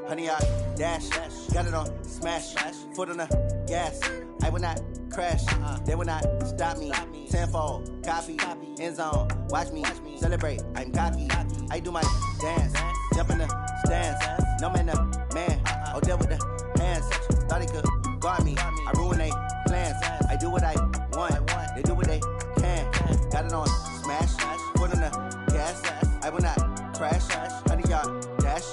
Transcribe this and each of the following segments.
honey yard, dash, got it on, smash, foot on the gas. I will not crash, they will not stop me. Tenfold, copy, end zone, watch me celebrate. I'm cocky, I do my dance, jump in the stands. No man, man, oh there with the hands. Thought he could guard me, I ruin they plans. I do what I want, they do what they can. Got it on, smash, foot on the gas. I will not crash, honey yard, dash,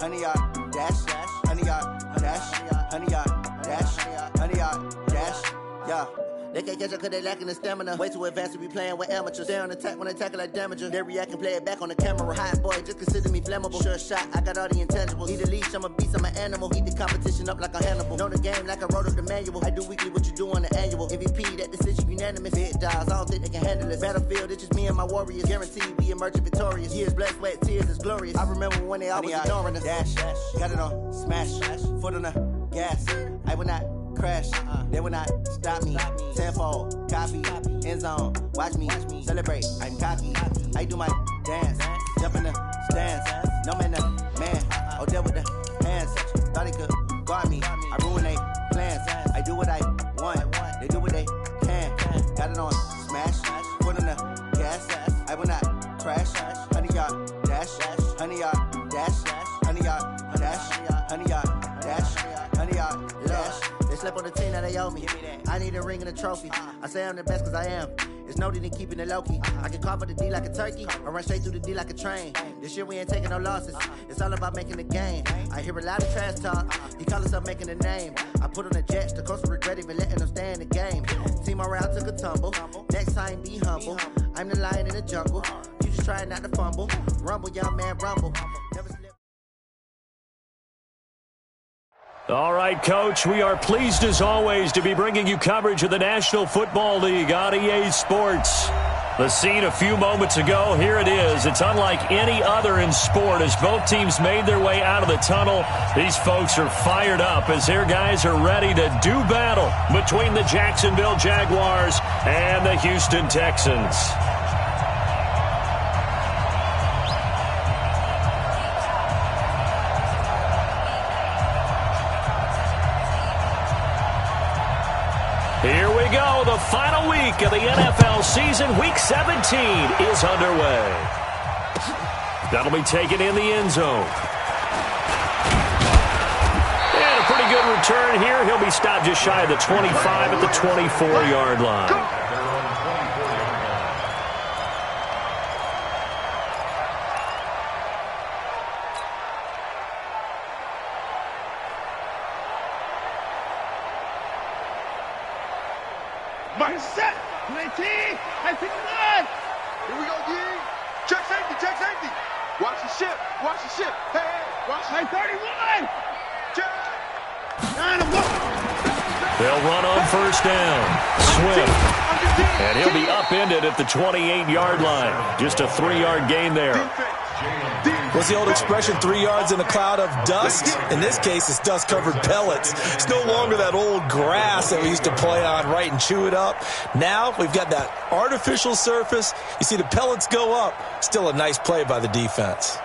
honey yard, dash, honey yard, dash, honey yard, dash, honey yard, dash, yeah. They can't catch up cause they lacking the stamina. Way too advanced to be playing with amateurs. They on attack when they tackle like damager. They react and play it back on the camera. Hot boy, just consider me flammable. Sure shot, I got all the intangibles. Need a leash, I'm a beast, I'm an animal. Eat the competition up like a Hannibal. Know the game like I wrote up the manual. I do weekly what you do on the annual. MVP, that decision unanimous. Big dials, I don't think they can handle it. Battlefield, it's just me and my warriors. Guaranteed we emerge victorious. Years, blood, sweat, tears, it's glorious. I remember when they always ignoring us. Dash, got it on, smash, foot on the gas. I will not crash, they will not stop me. Tenfold, copy, end zone, watch me celebrate. I'm cocky, I do my dance, jump in the stands. No man, man, oh there with the hands. Thought he could guard me, I ruin they plans. I do what I want, they do what they can. Got it on, smash, foot on the gas. I will not crash, honey yard, dash, honey yard, dash, honey yard, dash, honey yard, dash, honey yard, dash. They slept on the team that they owe me. I need a ring and a trophy. I say I'm the best cause I am. It's no need in keeping it low-key. I can carve up the D like a turkey or run straight through the D like a train. This year we ain't taking no losses. It's all about making the game. I hear a lot of trash talk. He call himself making a name. I put on the Jets. The coach will regret even letting them stay in the game. Team morale took a tumble. Next time be humble. I'm the lion in the jungle. You just trying not to fumble. Rumble, young man, rumble. Never slip. All right, Coach, we are pleased as always to be bringing you coverage of the National Football League on EA Sports. The scene a few moments ago, here it is. It's unlike any other in sport as both teams made their way out of the tunnel. These folks are fired up as their guys are ready to do battle between the Jacksonville Jaguars and the Houston Texans. Here we go. The final week of the NFL season. Week 17 is underway. That'll be taken in the end zone. And a pretty good return here. He'll be stopped just shy of the 25 at the 24-yard line. Set, 20, I think one. Here we go, D. Check safety. Watch the ship. Hey, watch the 31. Check. They'll run on first down. Swift. And he'll be upended at the 28-yard line. Just a 3-yard gain there. What's the old expression, 3 yards in a cloud of dust? In this case, it's dust-covered pellets. It's no longer that old grass that we used to play on, right, and chew it up. Now we've got that artificial surface. You see the pellets go up. Still a nice play by the defense.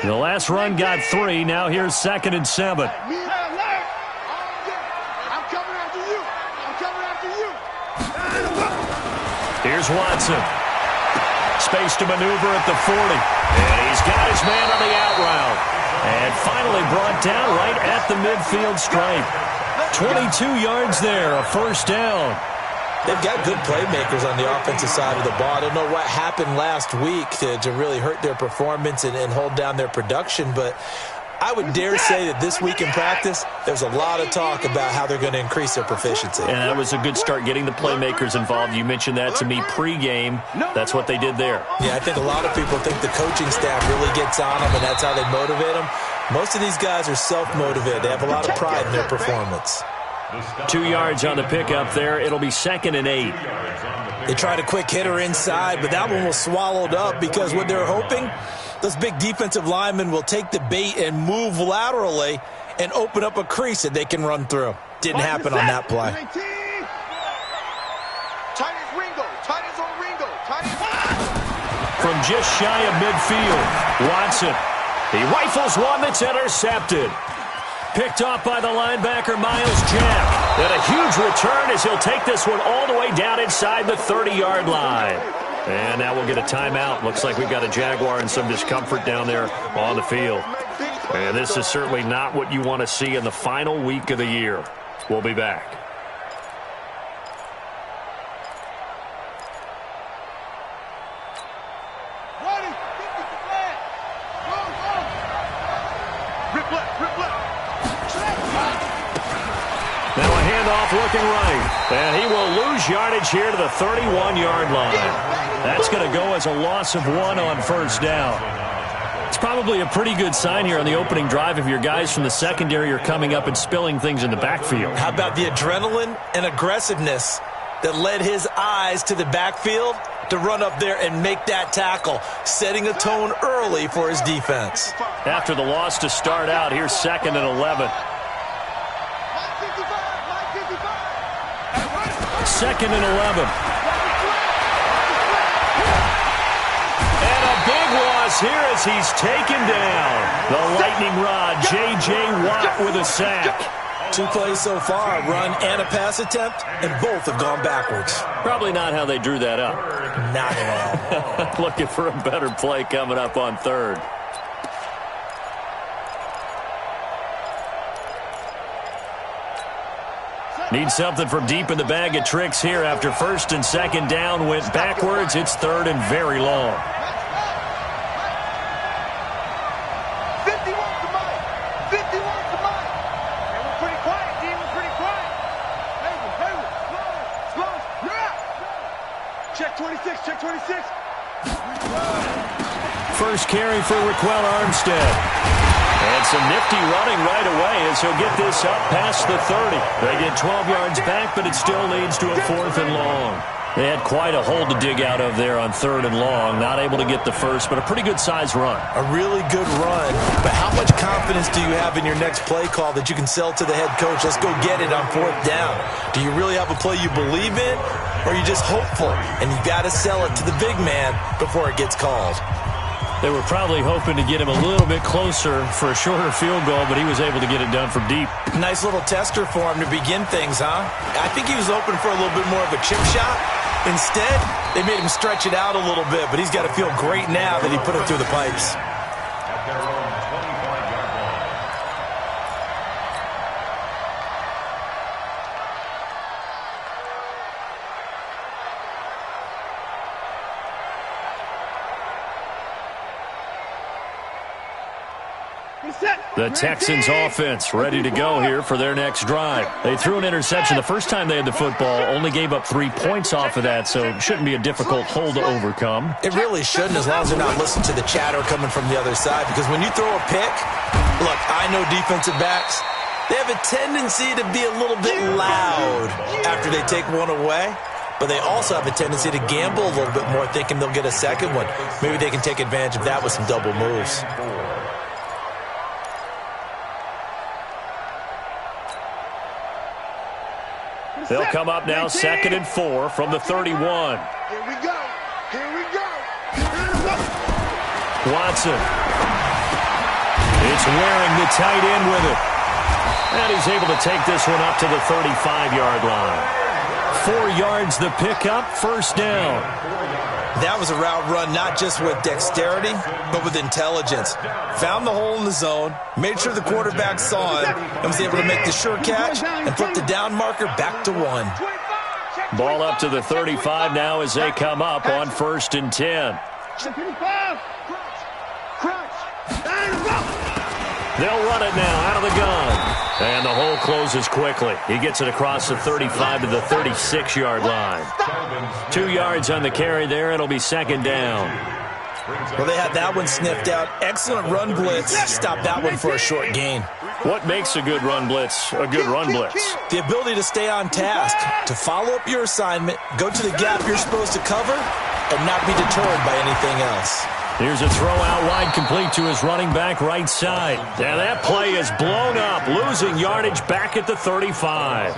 The last run got 3. Now here's 2nd and 7. Here's Watson. Space to maneuver at the 40. And he's got his man on the out route. And finally brought down right at the midfield stripe. 22 yards there, a first down. They've got good playmakers on the offensive side of the ball. I don't know what happened last week to really hurt their performance and hold down their production, but I would dare say that this week in practice, there's a lot of talk about how they're going to increase their proficiency. And that was a good start getting the playmakers involved. You mentioned that to me pregame. That's what they did there. Yeah, I think a lot of people think the coaching staff really gets on them, and that's how they motivate them. Most of these guys are self-motivated. They have a lot of pride in their performance. 2 yards on the pickup there. It'll be 2nd and 8. They tried a quick hitter inside, but that one was swallowed up because what they're hoping, those big defensive linemen will take the bait and move laterally and open up a crease that they can run through. Didn't happen on that play. Tight as Ringo. from just shy of midfield. Watson. He rifles one that's intercepted. Picked off by the linebacker, Miles Jack. And a huge return as he'll take this one all the way down inside the 30-yard line. And now we'll get a timeout. Looks like we've got a Jaguar in some discomfort down there on the field. And this is certainly not what you want to see in the final week of the year. We'll be back. Now a handoff looking right. And he will lose yardage here to the 31-yard line. That's going to go as a loss of 1 on first down. It's probably a pretty good sign here on the opening drive if your guys from the secondary are coming up and spilling things in the backfield. How about the adrenaline and aggressiveness that led his eyes to the backfield to run up there and make that tackle, setting a tone early for his defense. After the loss to start out, here's 2nd and 11. 2nd and 11. And a big loss here as he's taken down. The lightning rod, J.J. Watt with a sack. 2 plays so far, a run and a pass attempt, and both have gone backwards. Probably not how they drew that up. Not at all. Looking for a better play coming up on 3rd. Need something from deep in the bag of tricks here after 1st and 2nd down went backwards. It's 3rd and very long. 51 to Mike. 51 to Mike. Hey, we're pretty quiet, D. We're pretty quiet. Hayward, slow. Yeah. Check 26, check 26. First carry for Raquel Armstead. And some nifty running right away as he'll get this up past the 30. They get 12 yards back, but it still leads to a 4th and long. They had quite a hole to dig out of there on 3rd and long. Not able to get the first, but a pretty good-sized run. A really good run, but how much confidence do you have in your next play call that you can sell to the head coach? Let's go get it on 4th down. Do you really have a play you believe in, or are you just hopeful? And you got to sell it to the big man before it gets called. They were probably hoping to get him a little bit closer for a shorter field goal, but he was able to get it done from deep. Nice little tester for him to begin things, huh? I think he was open for a little bit more of a chip shot. Instead, they made him stretch it out a little bit, but he's got to feel great now that he put it through the pipes. The Texans offense ready to go here for their next drive. They threw an interception the first time they had the football, only gave up 3 points off of that, so it shouldn't be a difficult hole to overcome. It really shouldn't, as long as they're not listening to the chatter coming from the other side, because when you throw a pick, look, I know defensive backs, they have a tendency to be a little bit loud after they take one away, but they also have a tendency to gamble a little bit more, thinking they'll get a second one. Maybe they can take advantage of that with some double moves. They'll come up now 2nd and 4 from the 31. Here we go. Here we go. Watson. It's wearing the tight end with it. And he's able to take this one up to the 35-yard line. 4 yards the pickup, 1st down. That was a route run not just with dexterity, but with intelligence. Found the hole in the zone, made sure the quarterback saw it, and was able to make the sure catch and put the down marker back to 1. Ball up to the 35 now as they come up on 1st and 10. They'll run it now out of the gun. And the hole closes quickly. He gets it across the 35 to the 36-yard line. 2 yards on the carry there. It'll be 2nd down. Well, they had that one sniffed out. Excellent run blitz. Stopped that one for a short gain. What makes a good run blitz a good run blitz? The ability to stay on task, to follow up your assignment, go to the gap you're supposed to cover, and not be deterred by anything else. Here's a throw out wide complete to his running back right side. And that play is blown up, losing yardage back at the 35.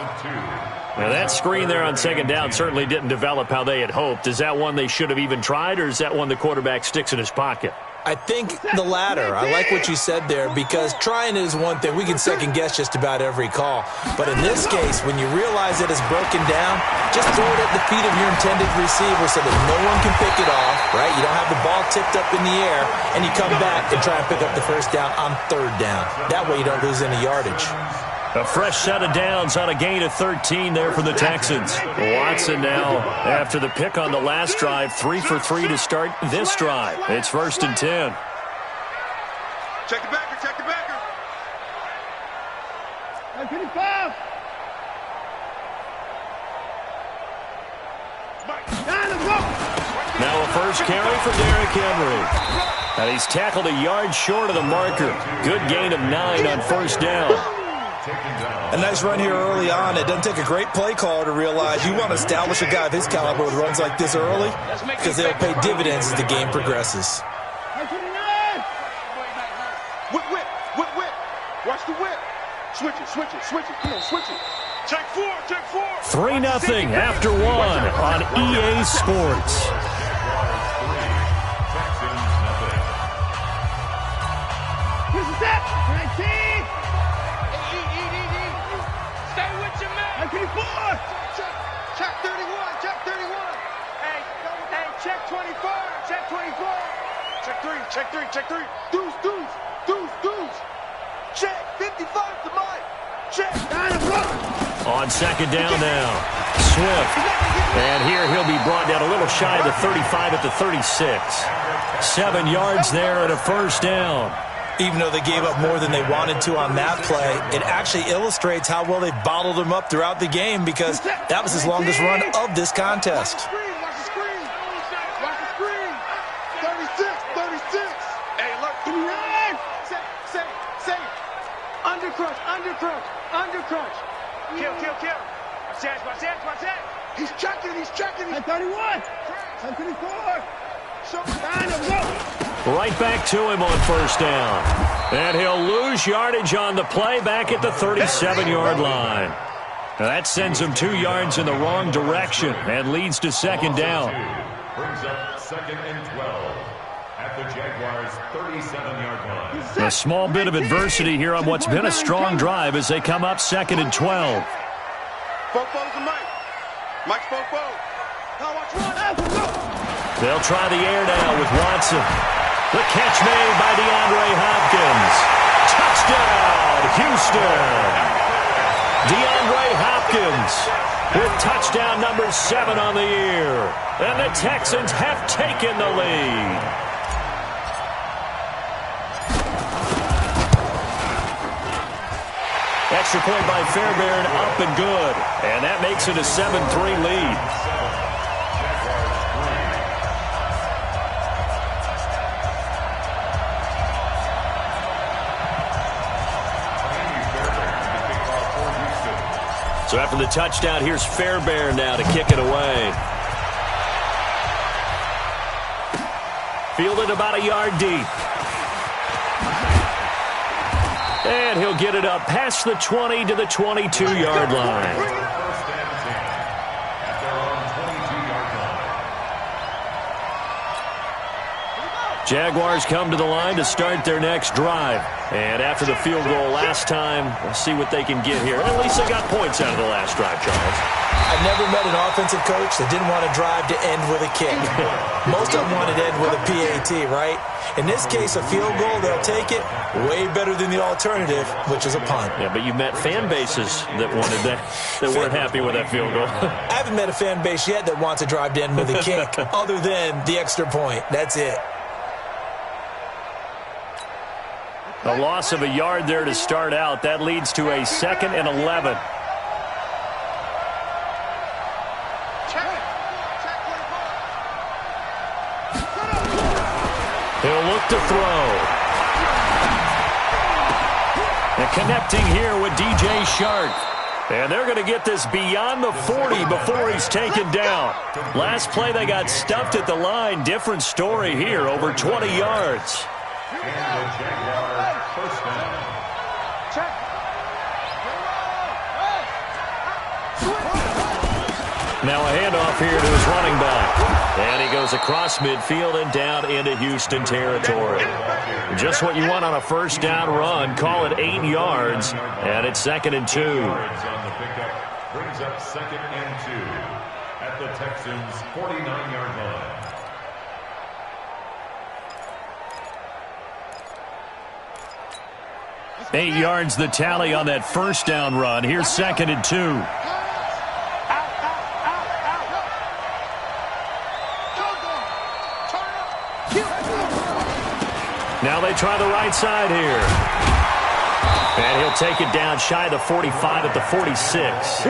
Now, that screen there on second down certainly didn't develop how they had hoped. Is that one they should have even tried, or is that one the quarterback sticks in his pocket? I think the latter. I like what you said there, because trying is one thing. We can second-guess just about every call. But in this case, when you realize that it's broken down, just throw it at the feet of your intended receiver so that no one can pick it off, right? You don't have the ball tipped up in the air, and you come back and try and pick up the first down on third down. That way you don't lose any yardage. A fresh set of downs on a gain of 13 there for the Texans. Watson now, after the pick on the last drive, 3 for 3 to start this drive. It's 1st and 10. Check the backer, check the backer. 55. Now a first carry for Derrick Henry. And he's tackled a yard short of the marker. Good gain of 9 on first down. A nice run here early on. It doesn't take a great play caller to realize you want to establish a guy of his caliber with runs like this early, because they'll pay dividends as the game progresses. Whip, whip, whip, whip. Watch the whip. Switch it, switch it, switch it. Come on, switch it. Check 4, check 4. 3-0 after 1 on EA Sports. Here's the step. 19. Stay with your man. 24. Check 31, check 31. Hey, check 24, check 24. Check 3, check 3, check 3. Deuce, deuce, deuce, deuce. Check 55 to Mike. Check. On second down now, Swift. And here he'll be brought down a little shy of the 35 at the 36. 7 yards there and a first down. Even though they gave up more than they wanted to on that play, it actually illustrates how well they bottled him up throughout the game, because that was his longest run of this contest. Watch the screen. Watch the screen. 36, 36. Hey, look. Say. Undercrunch, undercrunch, undercrunch. Kill. Watch that. He's checking. 31. 24. Right back to him on first down. And he'll lose yardage on the play back at the 37-yard line. Now that sends him 2 yards in the wrong direction and leads to second down. Brings up 2nd and 12 at the Jaguars' 37-yard line. A small bit of adversity here on what's been a strong drive as they come up 2nd and 12. Fofo's to Mike. Mike's Fofo. Now watch one. They'll try the air now with Watson. The catch made by DeAndre Hopkins. Touchdown, Houston. DeAndre Hopkins with touchdown number 7 on the year. And the Texans have taken the lead. Extra point by Fairbairn, up and good. And that makes it a 7-3 lead. So after the touchdown, here's Fairbairn now to kick it away. Fielded about a yard deep. And he'll get it up past the 20 to the 22-yard line. Jaguars come to the line to start their next drive. And after the field goal last time, we'll see what they can get here. At least they got points out of the last drive, Charles. I've never met an offensive coach that didn't want to drive to end with a kick. Most of them wanted to end with a PAT, right? In this case, a field goal, they'll take it. Way better than the alternative, which is a punt. Yeah, but you met fan bases that wanted that, that weren't happy with that field goal. I haven't met a fan base yet that wants to drive to end with a kick, other than the extra point. That's it. A loss of a yard there to start out. That leads to a 2nd and 11. He'll look to throw. And connecting here with DJ Shark. And they're going to get this beyond the 40 before he's taken down. Last play they got stuffed at the line. Different story here, over 20 yards. And the Jaguars first down. Check. Now a handoff here to his running back. And he goes across midfield and down into Houston territory. Just what you want on a first down run. Call it 8 yards, and it's 2nd and 2. On the pickup brings up 2nd and 2 at the Texans' 49-yard line. Eight yards the tally on that first down run. Here's 2nd and 2. Now they try the right side here. And he'll take it down shy of the 45 at the 46.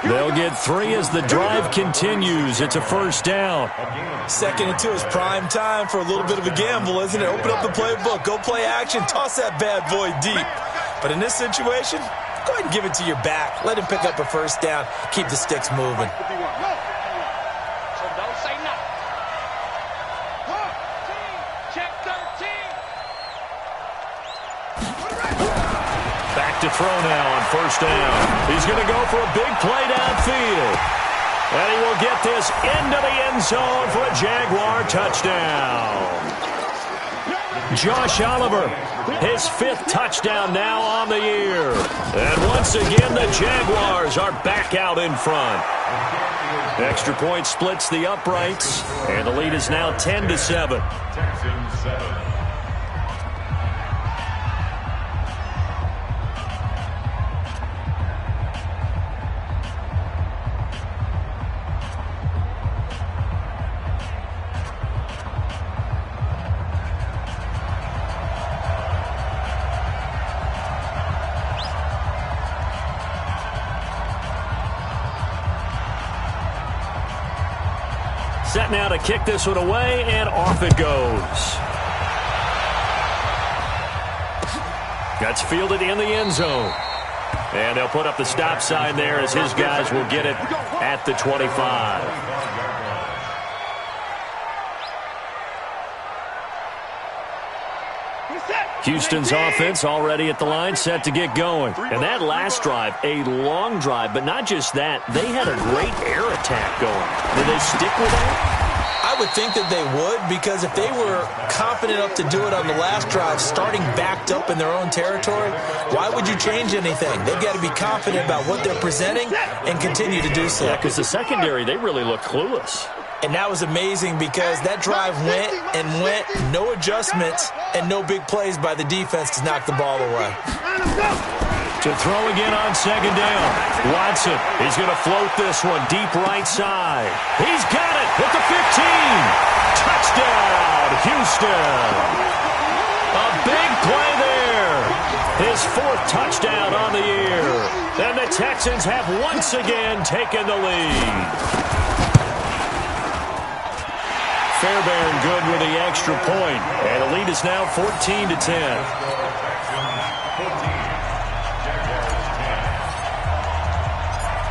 They'll get 3 as the drive continues. It's a first down. 2nd and 2 is prime time for a little bit of a gamble, isn't it? Open up the playbook, go play action, toss that bad boy deep. But in this situation, go ahead and give it to your back. Let him pick up a first down. Keep the sticks moving. Back to throw now on first down. He's going to go for a big play downfield. And he will get this into the end zone for a Jaguar touchdown. Josh Oliver, his 5th touchdown now on the year. And once again, the Jaguars are back out in front. Extra point splits the uprights, and the lead is now 10-7. Texans 7. Set now to kick this one away, and off it goes. That's fielded in the end zone. And they'll put up the stop sign there as his guys will get it at the 25. Houston's offense already at the line, set to get going. And that last drive, a long drive, but not just that. They had a great air attack going. Did they stick with that? I would think that they would, because if they were confident enough to do it on the last drive, starting backed up in their own territory, why would you change anything? They've got to be confident about what they're presenting and continue to do so. Yeah, because the secondary, they really look clueless. And that was amazing because that drive went and went, no adjustments, and no big plays by the defense to knock the ball away. To throw again on second down. Watson, he's going to float this one deep right side. He's got it at the 15. Touchdown, Houston. A big play there. His 4th touchdown on the year. And the Texans have once again taken the lead. Fairbairn good with the extra point. And the lead is now 14-10.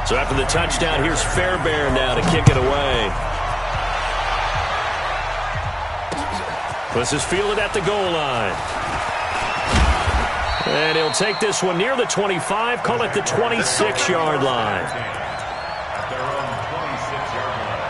So after the touchdown, here's Fairbairn now to kick it away. This is fielded at the goal line. And he'll take this one near the 25, call it the 26-yard line. At their own 26-yard line.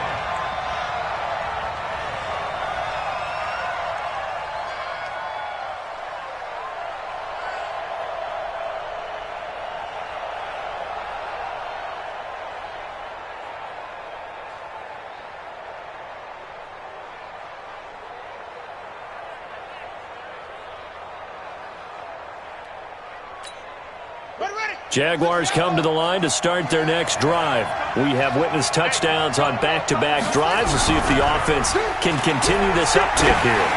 Jaguars come to the line to start their next drive. We have witnessed touchdowns on back-to-back drives. We'll see if the offense can continue this uptick here.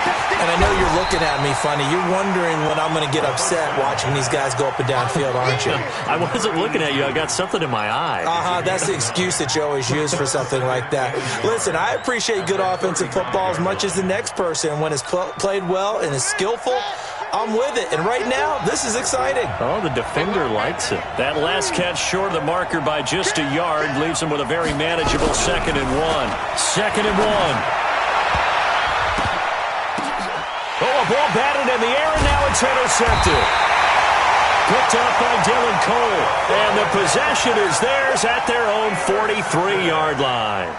And I know you're looking at me funny. You're wondering when I'm going to get upset watching these guys go up and down field, aren't you? I wasn't looking at you. I got something in my eye. That's the excuse that you always use for something like that. Listen, I appreciate good offensive football as much as the next person. When it's played well and is skillful, I'm with it. And right now, this is exciting. Oh, the defender likes it. That last catch short of the marker by just a yard leaves him with a very manageable 2nd and 1. 2nd and 1. Oh, a ball batted in the air, and now it's intercepted. picked up by Dylan Cole. And the possession is theirs at their own 43-yard line.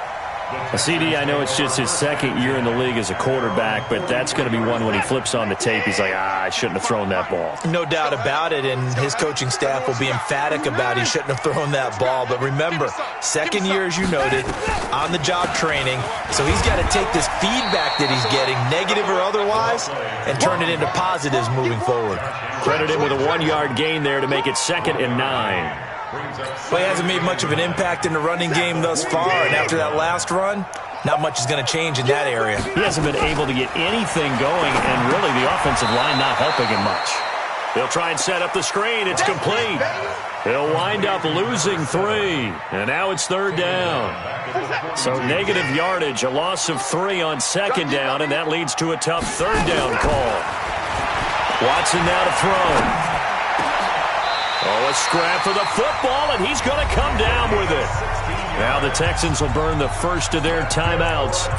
CD, I know it's just his second year in the league as a quarterback, but that's going to be one when he flips on the tape. He's like, I shouldn't have thrown that ball. No doubt about it, and his coaching staff will be emphatic about he shouldn't have thrown that ball. But remember, second year, as you noted, on-the-job training, so he's got to take this feedback that he's getting, negative or otherwise, and turn it into positives moving forward. Credit him with a 1-yard gain there to make it 2nd and 9. Well, he hasn't made much of an impact in the running game thus far, and after that last run, not much is going to change in that area. He hasn't been able to get anything going, and really the offensive line not helping him much. He'll try and set up the screen. It's complete. He'll wind up losing 3, and now it's 3rd down. So negative yardage, a loss of 3 on 2nd down, and that leads to a tough 3rd down call. Watson now to throw. Oh, a scrap for the football, and he's going to come down with it. Now the Texans will burn the first of their timeouts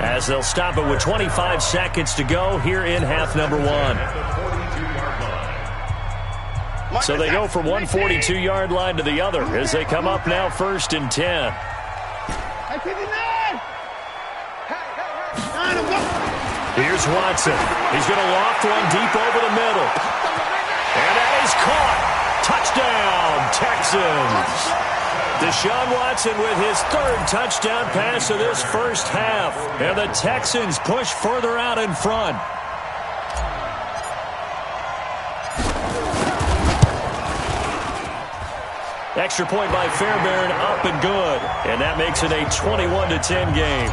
as they'll stop it with 25 seconds to go here in half number 1. So they go from one 42-yard line to the other as they come up now 1st and 10. Here's Watson. He's going to loft one deep over the middle. And that is caught. Touchdown, Texans. Deshaun Watson with his 3rd touchdown pass of this first half. And the Texans push further out in front. Extra point by Fairbairn, up and good. And that makes it a 21-10 game.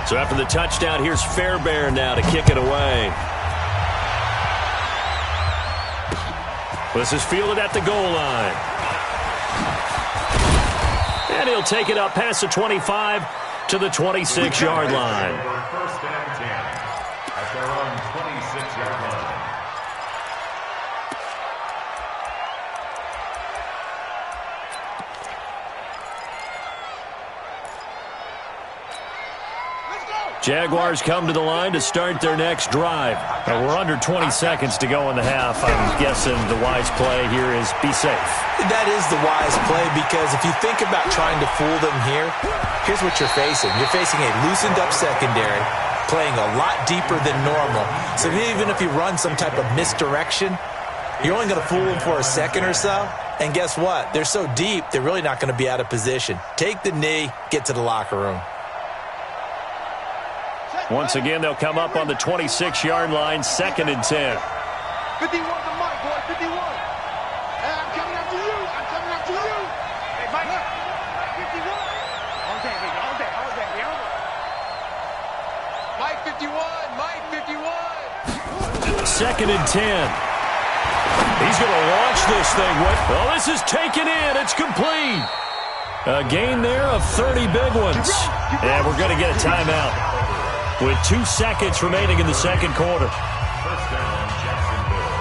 So after the touchdown, here's Fairbairn now to kick it away. This is fielded at the goal line. And he'll take it up past the 25 to the 26-yard line. First and 10 at their own 26-yard line. Jaguars come to the line to start their next drive. Now we're under 20 seconds to go in the half. I'm guessing the wise play here is be safe. That is the wise play, because if you think about trying to fool them here, here's what you're facing. You're facing a loosened up secondary, playing a lot deeper than normal. So even if you run some type of misdirection, you're only going to fool them for a second or so. And guess what? They're so deep, they're really not going to be out of position. Take the knee, get to the locker room. Once again, they'll come up on the 26-yard line, 2nd and 10. 51 to Mike, boy, 51. Hey, I'm coming after you. I'm coming after you. Hey, Mike, 51. All day, baby, all day, all day, Mike 51, Mike 51. 2nd and 10. He's going to launch this thing. Oh, this is taken in. It's complete. A gain there of 30 big ones. And we're going to get a timeout with 2 seconds remaining in the second quarter. First down, Jacksonville.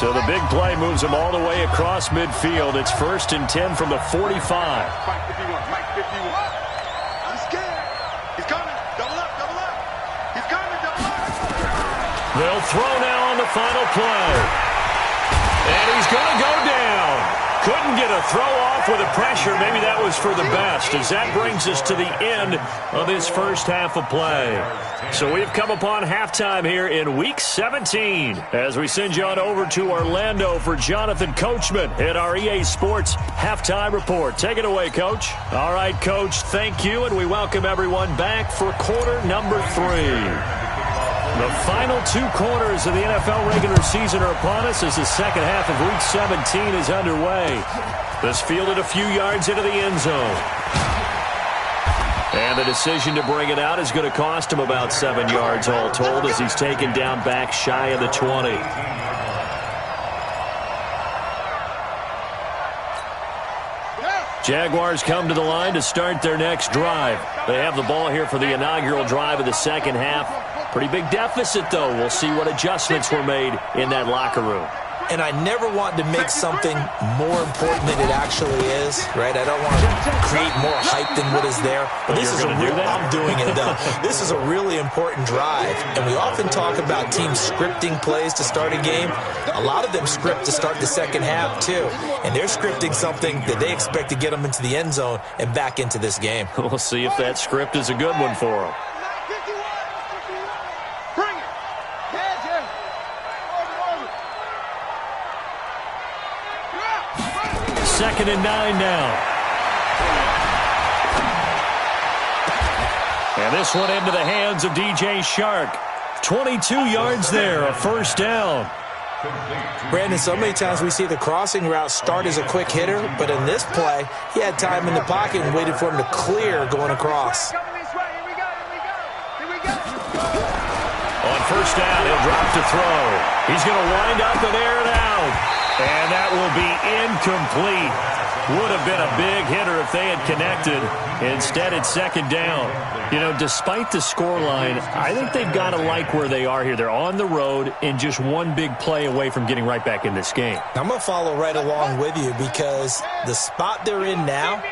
So the big play moves him all the way across midfield. It's 1st and 10 from the 45. Mike 51, Mike 51. I'm scared. He's coming. Double up, double up. He's coming, double up. They'll throw now on the final play. And he's going to go down. Couldn't get a throw off with the pressure. Maybe that was for the best, as that brings us to the end of this first half of play. So we've come upon halftime here in Week 17 as we send you on over to Orlando for Jonathan Coachman at our EA Sports Halftime Report. Take it away, Coach. All right, Coach, thank you, and we welcome everyone back for quarter number 3. The final 2 quarters of the NFL regular season are upon us as the second half of Week 17 is underway. This fielded a few yards into the end zone. And the decision to bring it out is going to cost him about 7 yards all told as he's taken down back shy of the 20. Jaguars come to the line to start their next drive. They have the ball here for the inaugural drive of the second half. Pretty big deficit, though. We'll see what adjustments were made in that locker room. and I never want to make something more important than it actually is, right? I don't want to create more hype than what is there. But this is a real, I'm doing it though. This is a really important drive, and we often talk about teams scripting plays to start a game. A lot of them script to start the second half too, and they're scripting something that they expect to get them into the end zone and back into this game. We'll see if that script is a good one for them. Second and 9 now. And this one into the hands of DJ Shark. 22 yards there, a first down. Brandon, so many times we see the crossing route start as a quick hitter, but in this play, he had time in the pocket and waited for him to clear going across. On first down, he'll drop to throw. He's going to wind up and air it out. And that will be incomplete. Would have been a big hitter if they had connected. Instead, it's second down. You know, despite the scoreline, I think they've got to like where they are here. They're on the road and just one big play away from getting right back in this game. I'm going to follow right along with you because the spot they're in now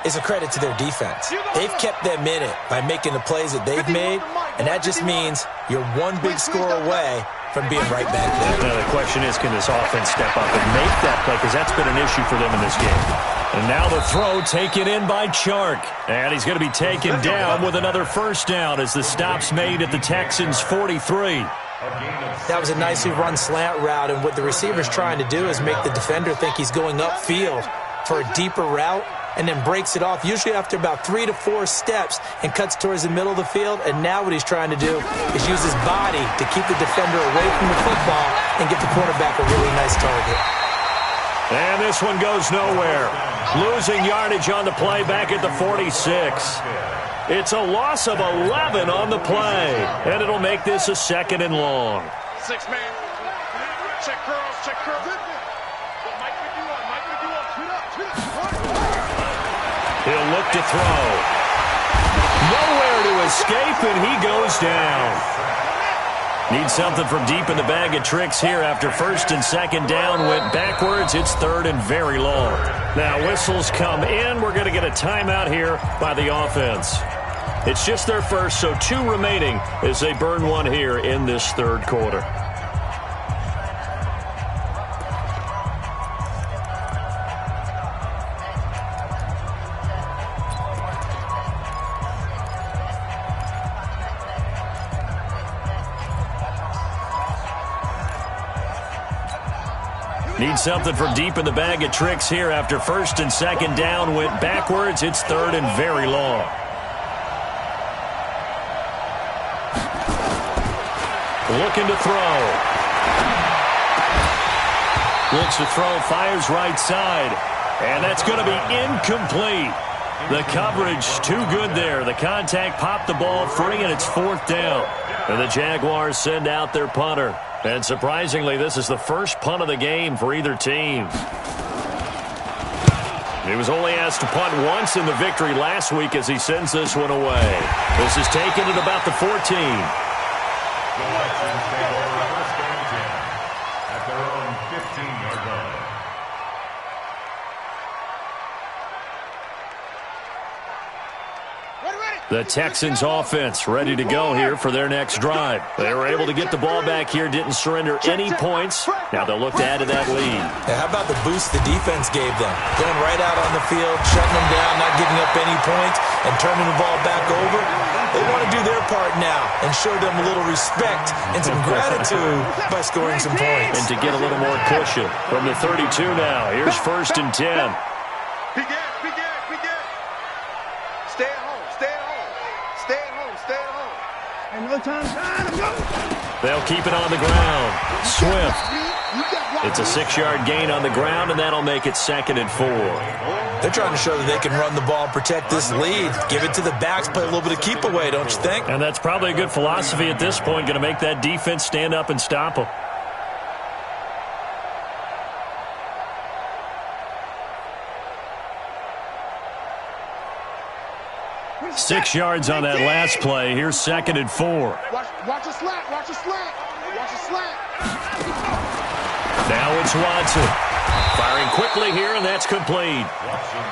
is a credit to their defense. They've kept them in it by making the plays that they've made, and that just means you're one big score away from being right back there. Now the question is, can this offense step up and make that play? Because that's been an issue for them in this game. And now the throw taken in by Chark. And he's going to be taken down with another first down as the stop's made at the Texans' 43. That was a nicely run slant route, and what the receiver's trying to do is make the defender think he's going upfield for a deeper route, and then breaks it off, usually after about 3 to 4 steps, and cuts towards the middle of the field. And now what he's trying to do is use his body to keep the defender away from the football and get the quarterback a really nice target. And this one goes nowhere. Losing yardage on the play back at the 46. It's a loss of 11 on the play, and it'll make this a second and long. 6-man. Check curls, check curls. He'll look to throw. Nowhere to escape, and he goes down. Needs something from deep in the bag of tricks here after first and second down went backwards. It's third and very long. Now whistles come in. We're going to get a timeout here by the offense. It's just their first, so 2 remaining as they burn one here in this third quarter. Need something from deep in the bag of tricks here after first and second down went backwards. It's third and very long. Looking to throw. Looks to throw, fires right side. And that's going to be incomplete. The coverage too good there. The contact popped the ball free, and it's fourth down. And the Jaguars send out their punter. And surprisingly, this is the first punt of the game for either team. He was only asked to punt once in the victory last week as he sends this one away. This is taken at about the 14. The Texans take over first and 10 at their own 15-yard line. The Texans offense ready to go here for their next drive. They were able to get the ball back here, didn't surrender any points. Now they'll look to add to that lead. Yeah, how about the boost the defense gave them? Going right out on the field, shutting them down, not giving up any points, and turning the ball back over. They want to do their part now and show them a little respect and some gratitude by scoring some points. And to get a little more cushion from the 32 now. Here's first and 10. Be good. Stay at home. Stay at home. Stay at home. Stay at home. And no time. They'll keep it on the ground. Swift. It's a 6-yard gain on the ground, and that'll make it second and 4. They're trying to show that they can run the ball and protect this lead. Give it to the backs, play a little bit of keep away, don't you think? And that's probably a good philosophy at this point, going to make that defense stand up and stop them. Six yards on that last play. Here's second and 4. Watch a slant. Watch a slant. Watch a slant. Now it's Watson. Firing quickly here, and that's complete.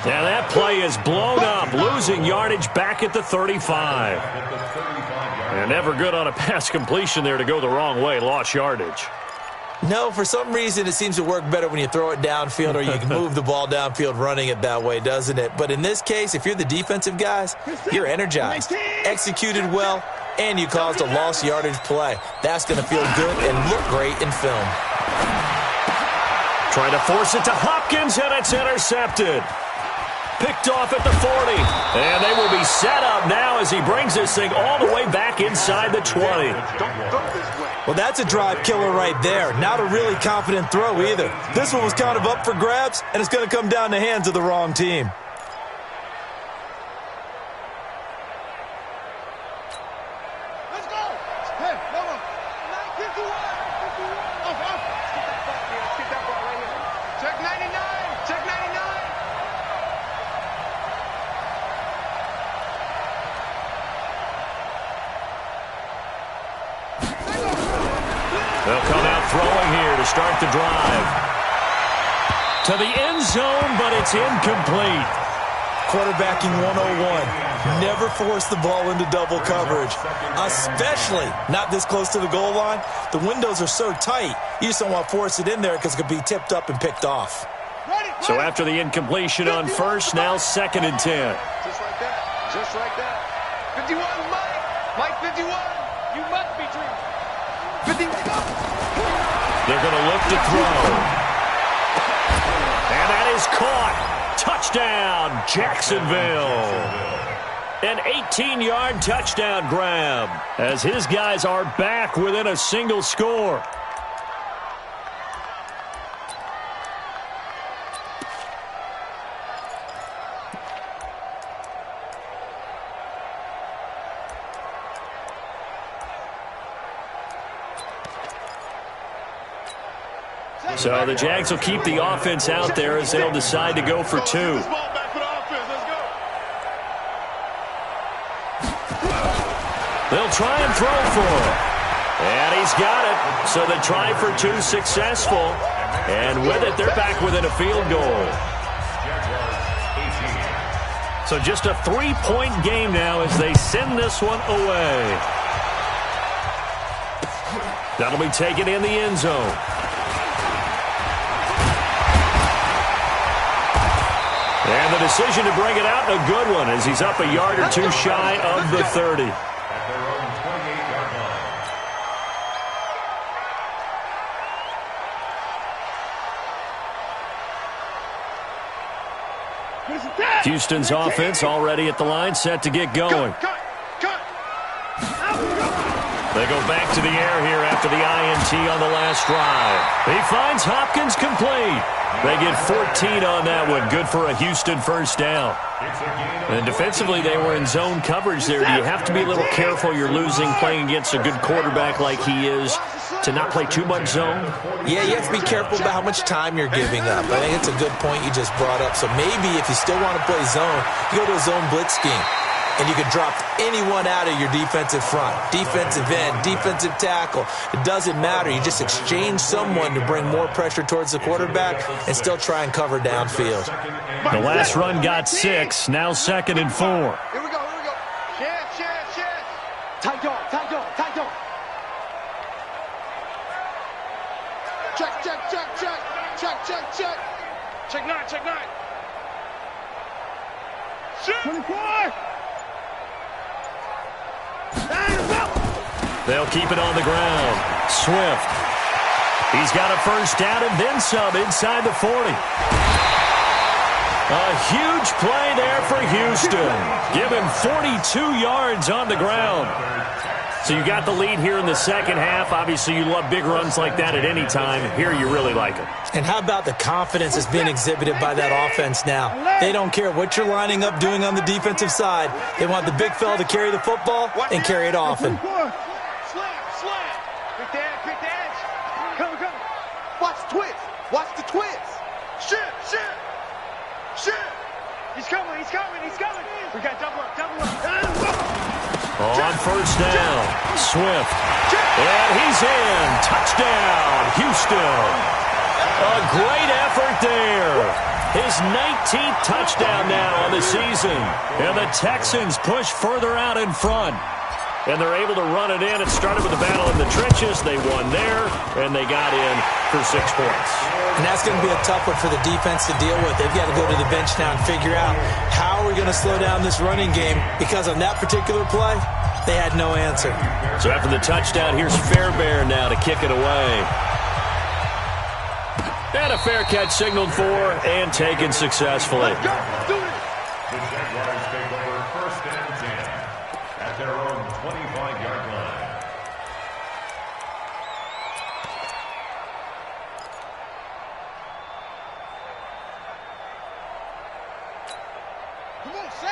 Now that play is blown up, losing yardage back at the 35. And never good on a pass completion there to go the wrong way. Lost yardage. No, for some reason it seems to work better when you throw it downfield or you can move the ball downfield running it that way, doesn't it? But in this case, if you're the defensive guys, you're energized, executed well, and you caused a lost yardage play. That's going to feel good and look great in film. Trying to force it to Hopkins, and it's intercepted. Picked off at the 40. And they will be set up now as he brings this thing all the way back inside the 20. Well, that's a drive killer right there. Not a really confident throw either. This one was kind of up for grabs, and it's going to come down the hands of the wrong team. Let's go. Hey, no more. 51. Let's get that ball right here. Check 99. Check 99. They'll come out throwing here to start the drive. To the end zone, but it's incomplete. Quarterbacking 101. Never force the ball into double coverage, especially not this close to the goal line. The windows are so tight, you just don't want to force it in there because it could be tipped up and picked off. So after the incompletion on first, now 2nd and 10. Just like that. Just like that. 51, Mike. Mike 51. You must be dreaming. 51. They're going to look to throw. And that is caught. Touchdown, Jacksonville. An 18-yard touchdown grab as his guys are back within a single score. So the Jags will keep the offense out there as they'll decide to go for 2. They'll try and throw for it. And he's got it. So the try for 2 successful. And with it, they're back within a field goal. So just a 3-point game now as they send this one away. That'll be taken in the end zone. And the decision to bring it out, a good one, as he's up a yard or 2 shy of the 30. At their own 28-yard line. Houston's offense already at the line, set to get going. They go back to the air here after the INT on the last drive. He finds Hopkins complete. They get 14 on that one. Good for a Houston first down. And defensively, they were in zone coverage there. Do you have to be a little careful? You're losing playing against a good quarterback like he is to not play too much zone? Yeah, you have to be careful about how much time you're giving up. I think it's a good point you just brought up. So maybe if you still want to play zone, you go to a zone blitz scheme. And you can drop anyone out of your defensive front, defensive end, defensive tackle. It doesn't matter. You just exchange someone to bring more pressure towards the quarterback and still try and cover downfield. The last run got 6, now 2nd and 4. Here we go. Share. Tight dog. Check. Check 9. Shit. 24. They'll keep it on the ground. Swift. He's got a first down and then some inside the 40. A huge play there for Houston. Give him 42 yards on the ground. So you got the lead here in the second half. Obviously, you love big runs like that at any time. Here, you really like it. And how about the confidence that's being exhibited by that offense now? They don't care what you're lining up doing on the defensive side. They want the big fella to carry the football and carry it often. Slam. Pick the edge. Come. Watch the twist. Shit. He's coming. We got double up. On first down, Swift. And he's in. Touchdown, Houston. A great effort there. His 19th touchdown now on the season. And the Texans push further out in front. And they're able to run it in. It started with a battle in the trenches. They won there, and they got in for 6 points. And that's going to be a tough one for the defense to deal with. They've got to go to the bench now and figure out how are we going to slow down this running game, because on that particular play, they had no answer. So after the touchdown, here's Fairbairn now to kick it away. And a fair catch signaled for and taken successfully. The Jaguars take over 1st and 10 at their own 25-yard line.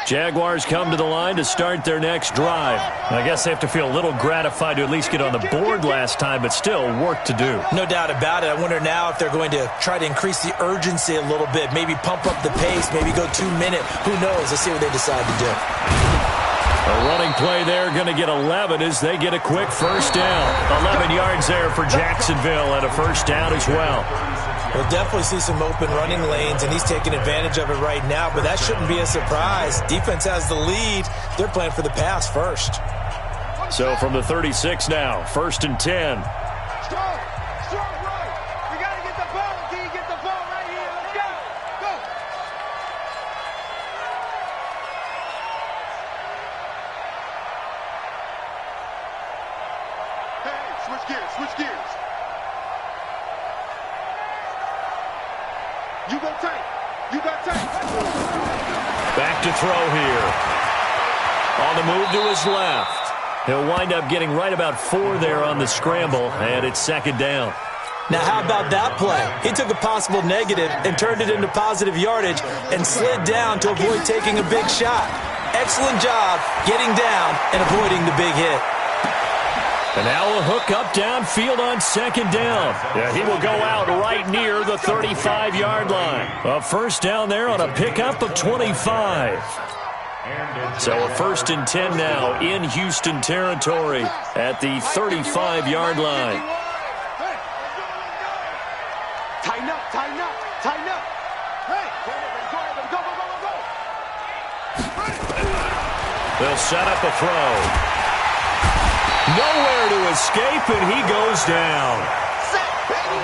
Jaguars come to the line to start their next drive. I guess they have to feel a little gratified to at least get on the board last time, but still work to do. No doubt about it. I wonder now if they're going to try to increase the urgency a little bit, maybe pump up the pace, maybe go 2-minute. Who knows? Let's see what they decide to do. A running play there, going to get 11 as they get a quick first down. 11 yards there for Jacksonville and a first down as well. We'll definitely see some open running lanes, and he's taking advantage of it right now, but that shouldn't be a surprise. Defense has the lead. They're playing for the pass first. So from the 36 now, 1st and 10. Strong right. We got to get the ball. Can you get the ball right here? Let's go. Go. Hey, switch gears, switch gears. You go tight. You got tight. Back to throw here. On the move to his left. He'll wind up getting right about 4 there on the scramble, and it's 2nd down. Now, how about that play? He took a possible negative and turned it into positive yardage and slid down to avoid taking a big shot. Excellent job getting down and avoiding the big hit. And now a hook up downfield on 2nd down. Yeah, he will go out right near the 35-yard line. A first down there on a pickup of 25. So a 1st and 10 now in Houston territory at the 35-yard line. Tighten up, tighten up, tighten up. Hey, go. They'll set up a throw. Nowhere to escape, and he goes down.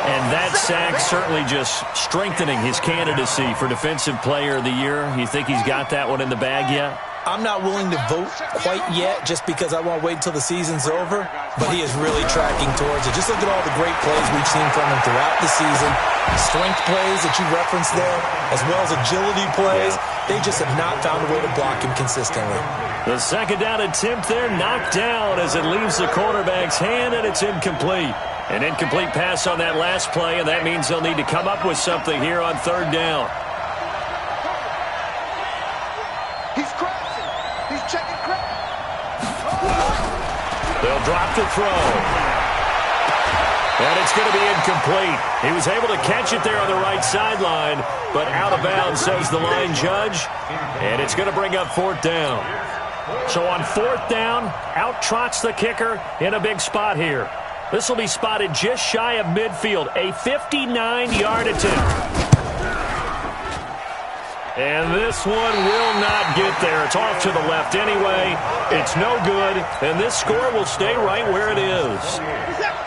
And that sack certainly just strengthening his candidacy for Defensive Player of the Year. You think he's got that one in the bag yet? I'm not willing to vote quite yet just because I want to wait until the season's over, but he is really tracking towards it. Just look at all the great plays we've seen from him throughout the season. Strength plays that you referenced there, as well as agility plays. They just have not found a way to block him consistently. The 2nd down attempt there knocked down as it leaves the quarterback's hand, and it's incomplete. An incomplete pass on that last play, and that means they'll need to come up with something here on 3rd down. He's crashing. He's checking crack. They'll drop the throw. And it's going to be incomplete. He was able to catch it there on the right sideline, but out of bounds, says the line judge. And it's going to bring up 4th down. So on 4th down, out trots the kicker in a big spot here. This will be spotted just shy of midfield, a 59-yard attempt. And this one will not get there. It's off to the left anyway. It's no good, and this score will stay right where it is.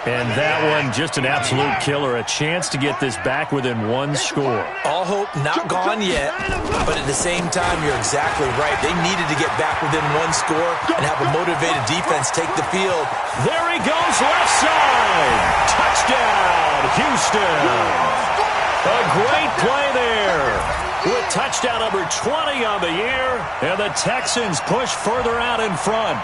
And that one, just an absolute killer. A chance to get this back within 1 score. All hope not gone yet, but at the same time, you're exactly right. They needed to get back within 1 score and have a motivated defense take the field. There he goes, left side. Touchdown, Houston. A great play there. With touchdown number 20 on the year, and the Texans push further out in front.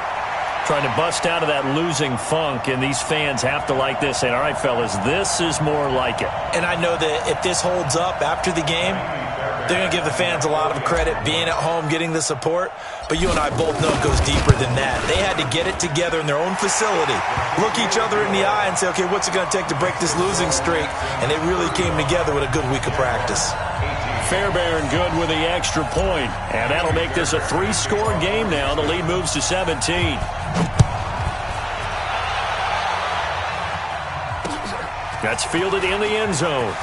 Trying to bust out of that losing funk, and these fans have to like this. And all right, fellas, this is more like it. And I know that if this holds up after the game, they're going to give the fans a lot of credit, being at home, getting the support. But you and I both know it goes deeper than that. They had to get it together in their own facility, look each other in the eye and say, okay, what's it going to take to break this losing streak? And they really came together with a good week of practice. Fairbairn good with the extra point. And that'll make this a 3-score game now. The lead moves to 17. That's fielded in the end zone.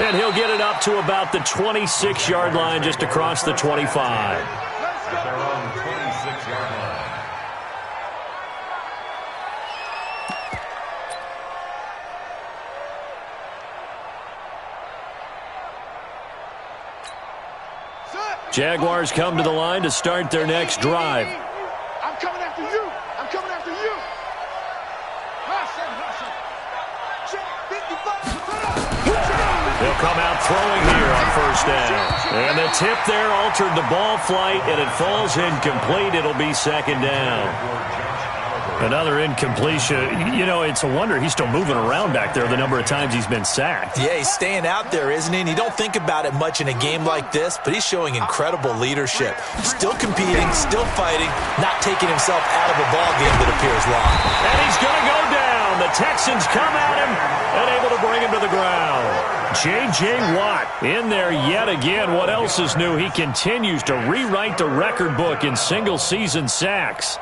And he'll get it up to about the 26-yard line, just across the 25. At their own 26-yard line. Jaguars come to the line to start their next drive. I'm coming after you. I'm coming after you. They'll come out throwing here on first down. And the tip there altered the ball flight, and it falls incomplete. It'll be second down. Another incompletion. You know, it's a wonder he's still moving around back there the number of times he's been sacked. Yeah, he's staying out there, isn't he? And you don't think about it much in a game like this, but he's showing incredible leadership. Still competing, still fighting, not taking himself out of a ball game that appears long. And he's going to go down. The Texans come at him and able to bring him to the ground. J.J. Watt in there yet again. What else is new? He continues to rewrite the record book in single-season sacks.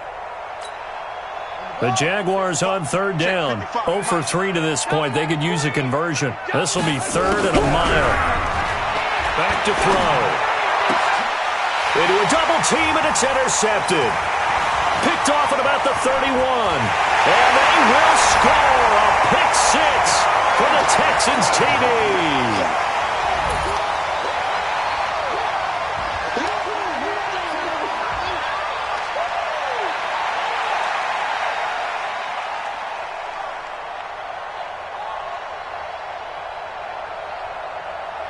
The Jaguars on third down. 0 for 3 to this point. They could use a conversion. This will be third and a mile. Back to throw. Into a double team, and it's intercepted. Picked off at about the 31. And they will score a pick six for the Texans TV.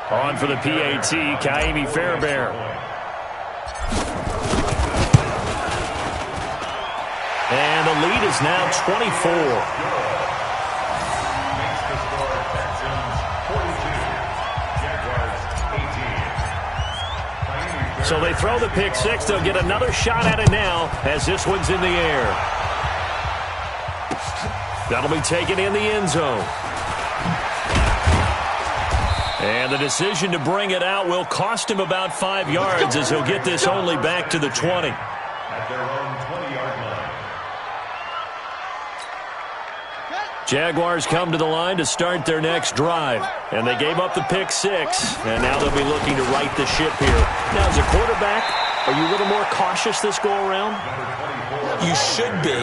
On for the PAT, Kaimi Fairbairn. And the lead is now 24. Makes the score Texans 42, Jaguars 18. So they throw the pick six. They'll get another shot at it now as this one's in the air. That'll be taken in the end zone. And the decision to bring it out will cost him about 5 yards as he'll get this only back to the 20. At their own 20-yard line. Jaguars come to the line to start their next drive. And they gave up the pick six. And now they'll be looking to right the ship here. Now, as a quarterback, are you a little more cautious this go-around? You should be,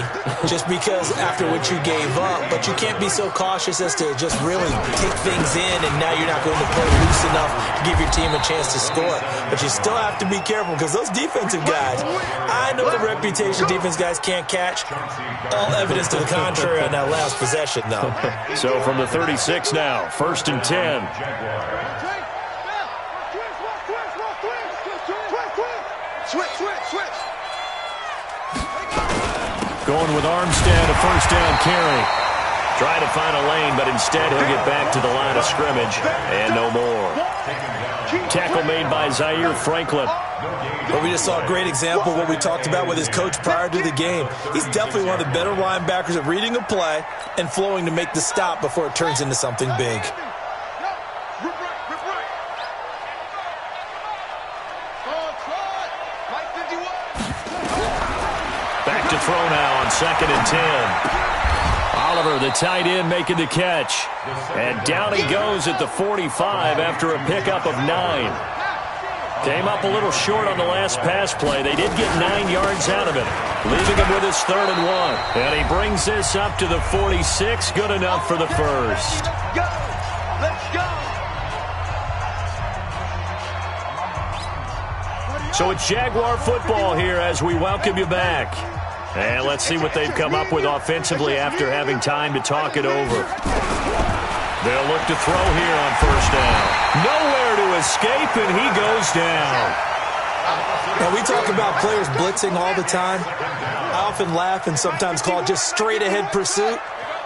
just because after what you gave up, but you can't be so cautious as to just really take things in, and now you're not going to play loose enough to give your team a chance to score. But you still have to be careful, because those defensive guys, I know the reputation defense guys can't catch. All evidence to the contrary on that last possession, though. So from the 36 now, 1st and 10. Switch. Going with Armstead, a first down carry. Trying to find a lane, but instead he'll get back to the line of scrimmage. And no more. Tackle made by Zaire Franklin. But we just saw a great example of what we talked about with his coach prior to the game. He's definitely one of the better linebackers at reading a play and flowing to make the stop before it turns into something big. Back to throw now on 2nd and 10. Oliver, the tight end, making the catch. And down he goes at the 45 after a pickup of 9. Came up a little short on the last pass play. They did get 9 yards out of it, leaving him with his 3rd and 1. And he brings this up to the 46. Good enough for the first. Let's go. So it's Jaguar football here as we welcome you back. And let's see what they've come up with offensively after having time to talk it over. They'll look to throw here on first down. Nowhere to escape, and he goes down. Now, we talk about players blitzing all the time. I often laugh and sometimes call it just straight-ahead pursuit.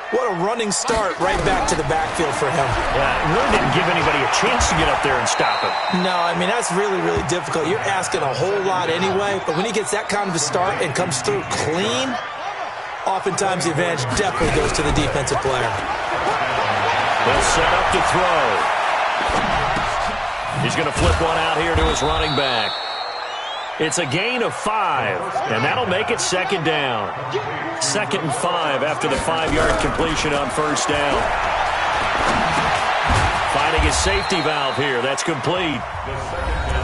What a running start right back to the backfield for him. Yeah, really didn't give anybody a chance to get up there and stop him. No, I mean, that's really, really difficult. You're asking a whole lot anyway, but when he gets that kind of a start and comes through clean, oftentimes the advantage definitely goes to the defensive player. They'll set up to throw. He's going to flip one out here to his running back. It's a gain of 5, and that'll make it 2nd down. 2nd and 5 after the 5-yard completion on first down. Finding finding his safety valve here. That's complete.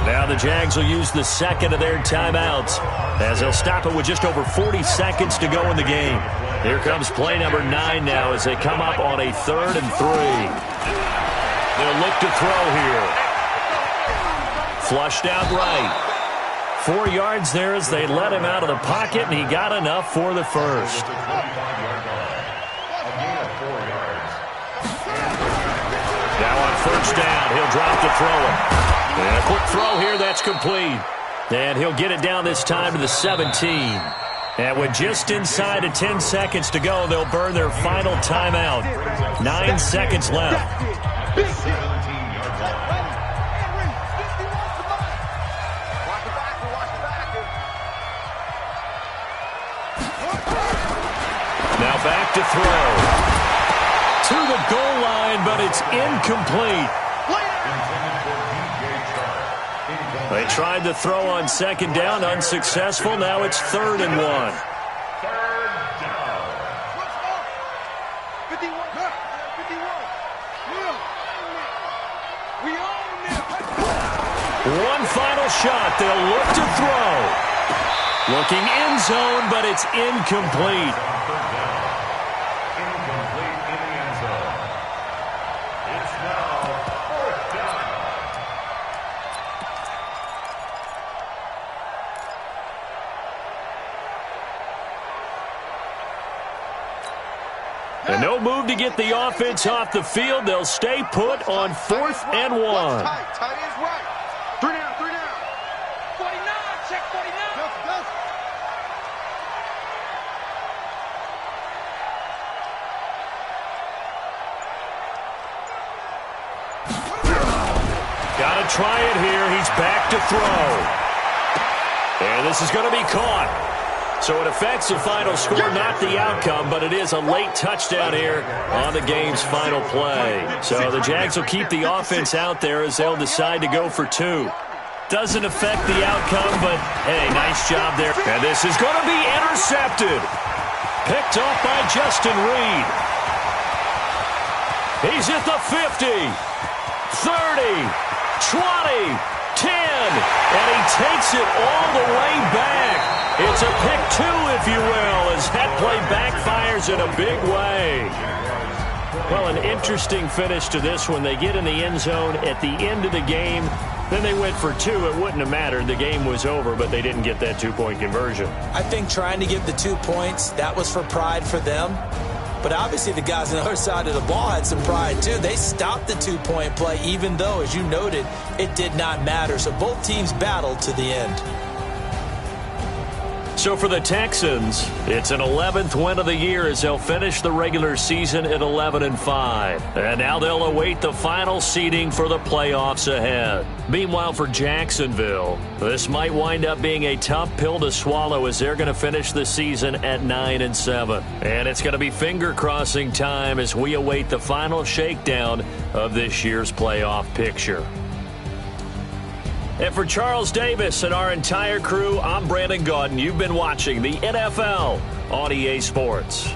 Now the Jags will use the second of their timeouts as they'll stop it with just over 40 seconds to go in the game. Here comes play number 9 now as they come up on a 3rd and 3. They'll look to throw here. Flushed out right. 4 yards there as they let him out of the pocket, and he got enough for the first. Now on first down, he'll drop to throw it. And a quick throw here, that's complete. And he'll get it down this time to the 17. And with just inside of 10 seconds to go, they'll burn their final timeout. 9 seconds left. Now back to throw. To the goal line, but it's incomplete. They tried to throw on second down, unsuccessful. Now it's 3rd and 1. One final shot. They'll look to throw. Looking end zone, but it's incomplete. And no move to get the offense off the field. They'll stay put on 4th and 1. Tight is right. 3 down, 3 down. 49, check 49. Got to try it here. He's back to throw. And this is going to be caught. So it affects the final score, not the outcome, but it is a late touchdown here on the game's final play. So the Jags will keep the offense out there as they'll decide to go for 2. Doesn't affect the outcome, but hey, nice job there. And this is going to be intercepted. Picked off by Justin Reed. He's at the 50, 30, 20, 10, and he takes it all the way back. It's a pick 2, if you will, as that play backfires in a big way. Well, an interesting finish to this one. They get in the end zone at the end of the game. Then they went for 2. It wouldn't have mattered. The game was over, but they didn't get that 2-point conversion. I think trying to get the 2 points, that was for pride for them. But obviously the guys on the other side of the ball had some pride too. They stopped the 2-point play, even though, as you noted, it did not matter. So both teams battled to the end. So for the Texans, it's an 11th win of the year as they'll finish the regular season at 11-5. And now they'll await the final seeding for the playoffs ahead. Meanwhile, for Jacksonville, this might wind up being a tough pill to swallow as they're going to finish the season at 9-7. And it's going to be finger-crossing time as we await the final shakedown of this year's playoff picture. And for Charles Davis and our entire crew, I'm Brandon Gaudin. You've been watching the NFL on EA Sports.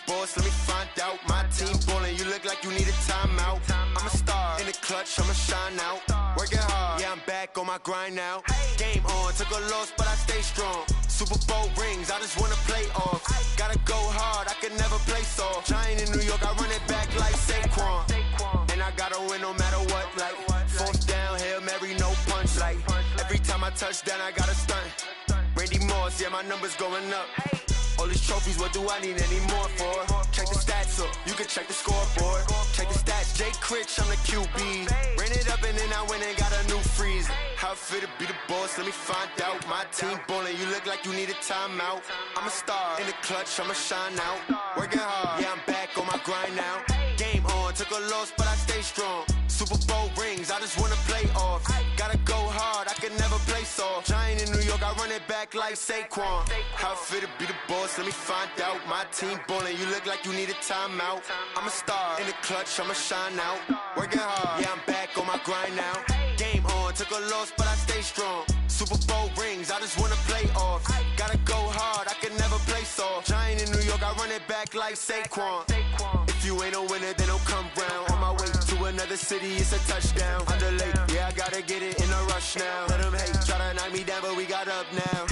boss, let me find out. My team ballin', you look like you need a timeout. I'm a star in the clutch, I'ma shine out. Working hard, yeah, I'm back on my grind now. Game on, took a loss, but I stay strong. Super Bowl rings, I just wanna play off. Gotta go hard, I can never play soft. Giant in New York, I run it back like Saquon. And I gotta win no matter what, like fourth down, Hail Mary, no punch. Like every time I touch down, I gotta stunt. Randy Moss, yeah, my numbers going up. All these trophies, what do I need any more for? Check the stats up, you can check the scoreboard. Check the stats, Jay Critch, I'm the QB. Ran it up and then I went and got a new freeze. How it feel to be the boss, let me find out. My team ballin', you look like you need a timeout. I'm a star in the clutch, I'ma shine out. Working hard, yeah, I'm back on my grind now. Game on, took a loss, but I stay strong. Super Bowl rings, I just wanna play off. Gotta go hard, I can never play soft. Giant in New York, I run it back like Saquon. How it feel to be the boss, let me find out. My team ballin', you look like you need a timeout. I'm a star in the clutch, I'ma shine out. Working hard, yeah, I'm back on my grind now. Game on, took a loss, but I stay strong. Super Bowl rings, I just wanna play off. Gotta go hard, I can never play soft. Giant in New York, I run it back like Saquon. If you ain't a winner, then don't come round. On my way to another city, it's a touchdown. Underlay, yeah, I gotta get it in a rush now. Let them hate, try to knock me down, but we got up now.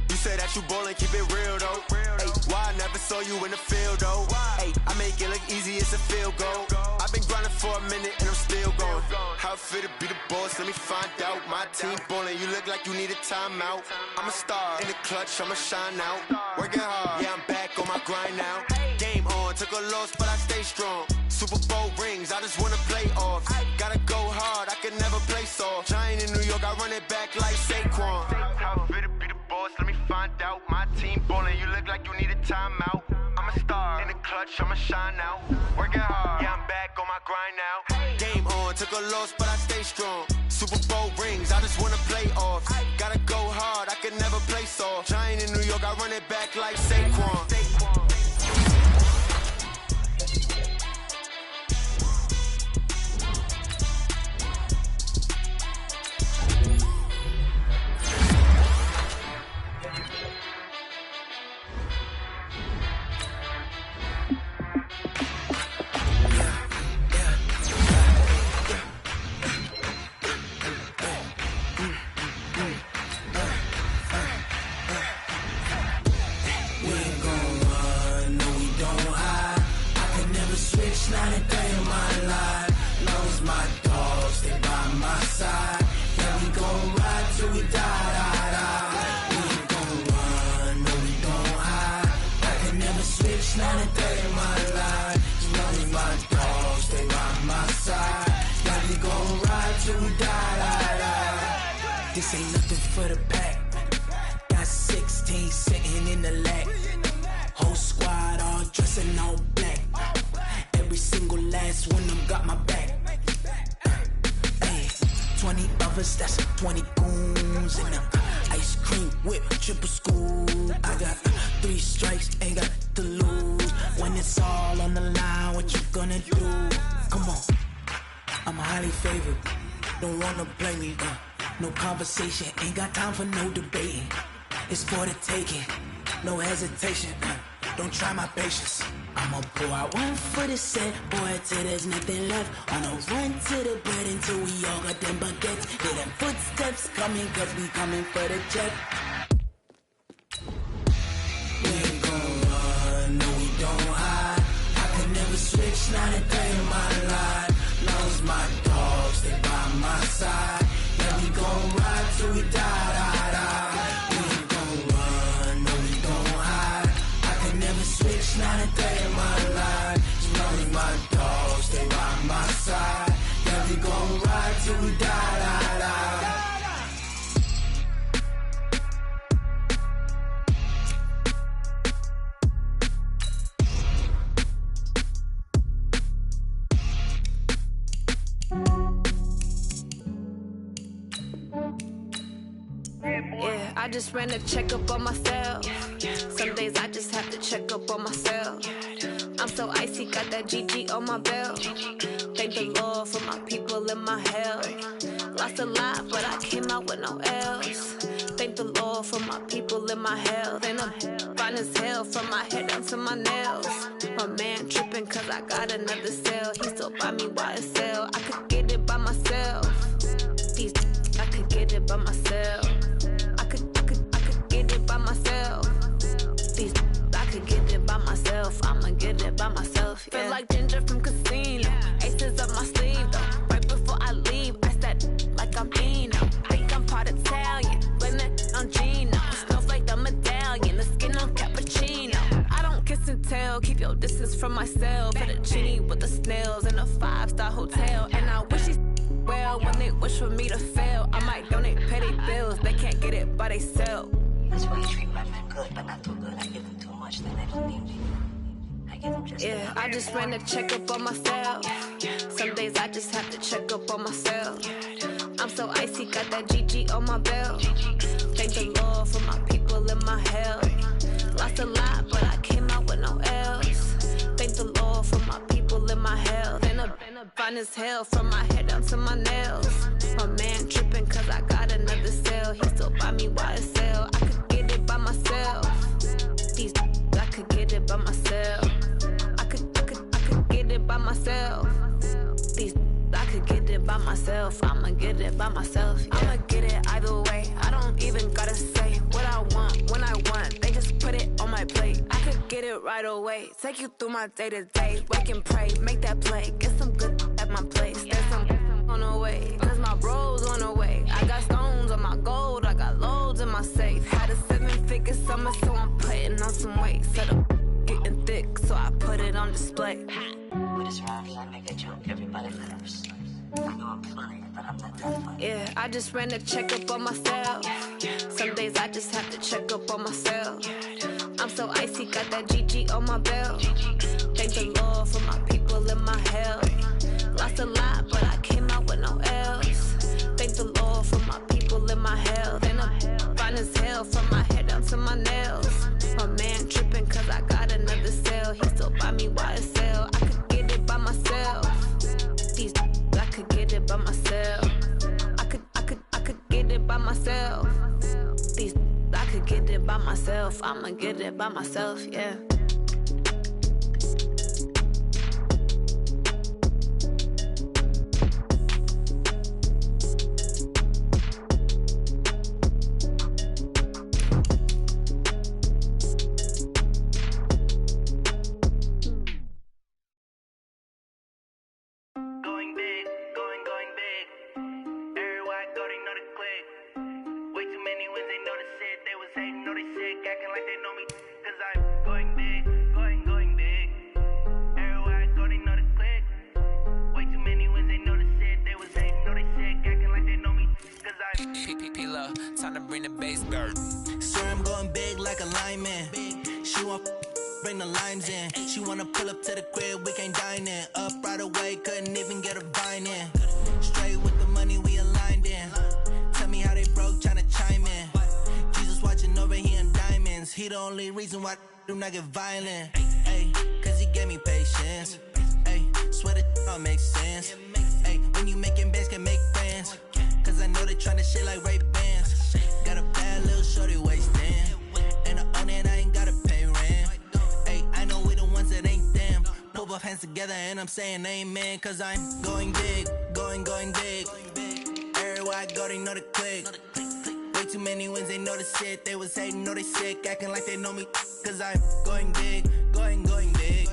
You say that you ballin', keep it real though. Hey, why I never saw you in the field though? Hey, I make it look easy, it's a field goal. I've been grinding for a minute and I'm still going. How it feel to be the boss, let me find out. My team ballin', you look like you need a timeout. I'm a star in the clutch, I'ma shine out. Working hard, yeah, I'm back on my grind now. Game on, took a loss, but I stay strong. Super Bowl rings, I just wanna play off. Gotta go hard, I can never play soft. Giant in New York, I run it back like Saquon. How it feel to be the boss, let me find out. My team ballin', you look like you need a timeout. I'm a star in the clutch, I'ma shine out. Working hard, yeah, I'm back on my grind now. Game on, took a loss, but I stay strong. Super Bowl rings, I just wanna play off. Gotta go hard, I can never play soft. Giant in New York, I run it back like Saquon. Not a day in my life. Long as my dogs stay by my side. Yeah, we gon' ride till we die, die, die. We ain't gon' run, no, we gon' hide. I can never switch, not a day in my life. As long as my dogs stay by my side. Yeah, we gon' ride till we die, die, die. This ain't nothing for the pack. Got 16 sitting in the lap. Whole squad all dressing all black. Every single last one of them got my back. Ay, 20 of us, that's 20 goons in them. Ice cream whip, triple scoop. I got 3 strikes, ain't got to lose. When it's all on the line, what you gonna do? Come on, I'm highly favored. Don't wanna play me, no conversation, ain't got time for no debating. It's for the taking, no hesitation. Don't try my patience. I'ma pour out one for the set, boy, till there's nothing left. On a run to the bread until we all got them baguettes. Hear them footsteps coming, cause we coming for the check. We ain't gon' run, no, we don't hide. I can never switch, not a day in my life. Long as my dogs stay by my side. Yeah, we gon' ride till we die, die, die. We ain't gon' run, no, we don't hide. I can never switch, not a day in my life. As long as my dogs stay by my side. Yeah, we gon' ride till we die, die, die. Yeah, I just ran a checkup on myself. Some days I just have to check up on myself. I'm so icy, got that GG on my belt. Thank the Lord for my people in my hell. Lost a lot, but I came out with no L's. Thank the Lord for my people in my health. And I'm fine as hell from my head down to my nails. My man tripping cause I got another sale. He still buy me YSL. I could get it by myself. I could get it by myself. I could get it by myself. I could get it by myself. I'ma get it by myself. Yeah. Feel like Ginger from Casino. Aces up my sleeve though. Right before I leave, I said like I'm Eno. Think I'm part Italian. Blame it on Gino. Smells like the medallion. The skin on cappuccino. I don't kiss and tell. Keep your distance from myself. Put a genie with the snails in a 5-star hotel. And I wish he's well when they wish for me to fail. I might donate petty bills. They can't get it by themselves. That's why you treat my men good, but not too good. I give them too much, then they don't need me. I give them just yeah, I just ran a checkup on myself. Some days I just have to check up on myself. I'm so icy, got that GG on my belt. Thank the Lord for my people in my health. Lost a lot, but I came out with no else. Thank the Lord for my people in my health. And a fine as hell from my head down to my nails. My man tripping cause I got another sale. He still buy me YSL. I could get it by myself. I could get it by myself. I could get it by myself. I could get it by myself. I'ma get it by myself. Yeah. I'ma get it either way. I don't even gotta say what I want when I want. They just put it on my plate. I could get it right away. Take you through my day to day. Wake and pray, make that play. Get some good at my place. There's some on the way. Cause my bro's on the way. I got stones on my gold. I got loads in my safe. Had a 7-figure summer, so I'm putting on some weight. Set up getting thick, so I put it on display. With this round, I make a joke. Everybody laughs. I know I'm funny, but I'm not that funny. Yeah, I just ran a checkup on myself. Some days I just have to check up on myself. I'm so icy, got that GG on my belt. Thank the Lord for my people in my health. Lost a lot, but I came out with no else. Thank the Lord for my people in my health. And I'm fine as hell from my head down to my nails. My man tripping cause I got another sale. He still buy me YSL. I could get it by myself. I could get it by myself. I could get it by myself. I could get it by myself. I'ma get it by myself, yeah. Time to bring the bass bird. Swear I'm going big like a lineman. She want bring the limes in. She wanna pull up to the crib, we can't dine in. Up right away, couldn't even get a vine in. Straight with the money we aligned in. Tell me how they broke, tryna chime in. Jesus watching over here in diamonds. He the only reason why do not get violent. Ay, cause he gave me patience. Ay, swear that all makes sense. Ay, when you making bands can make friends. Cause I know they tryna shit like Ray-Bans. Got a bad little shorty wasting. And I own it, I ain't gotta pay rent. Ay, I know we the ones that ain't them. Pull both hands together and I'm saying amen. Cause I'm going big, going big. Everywhere I go, they know the click. Way too many wins, they know the shit. They was hating, know they sick, acting like they know me. Cause I'm going big, going big.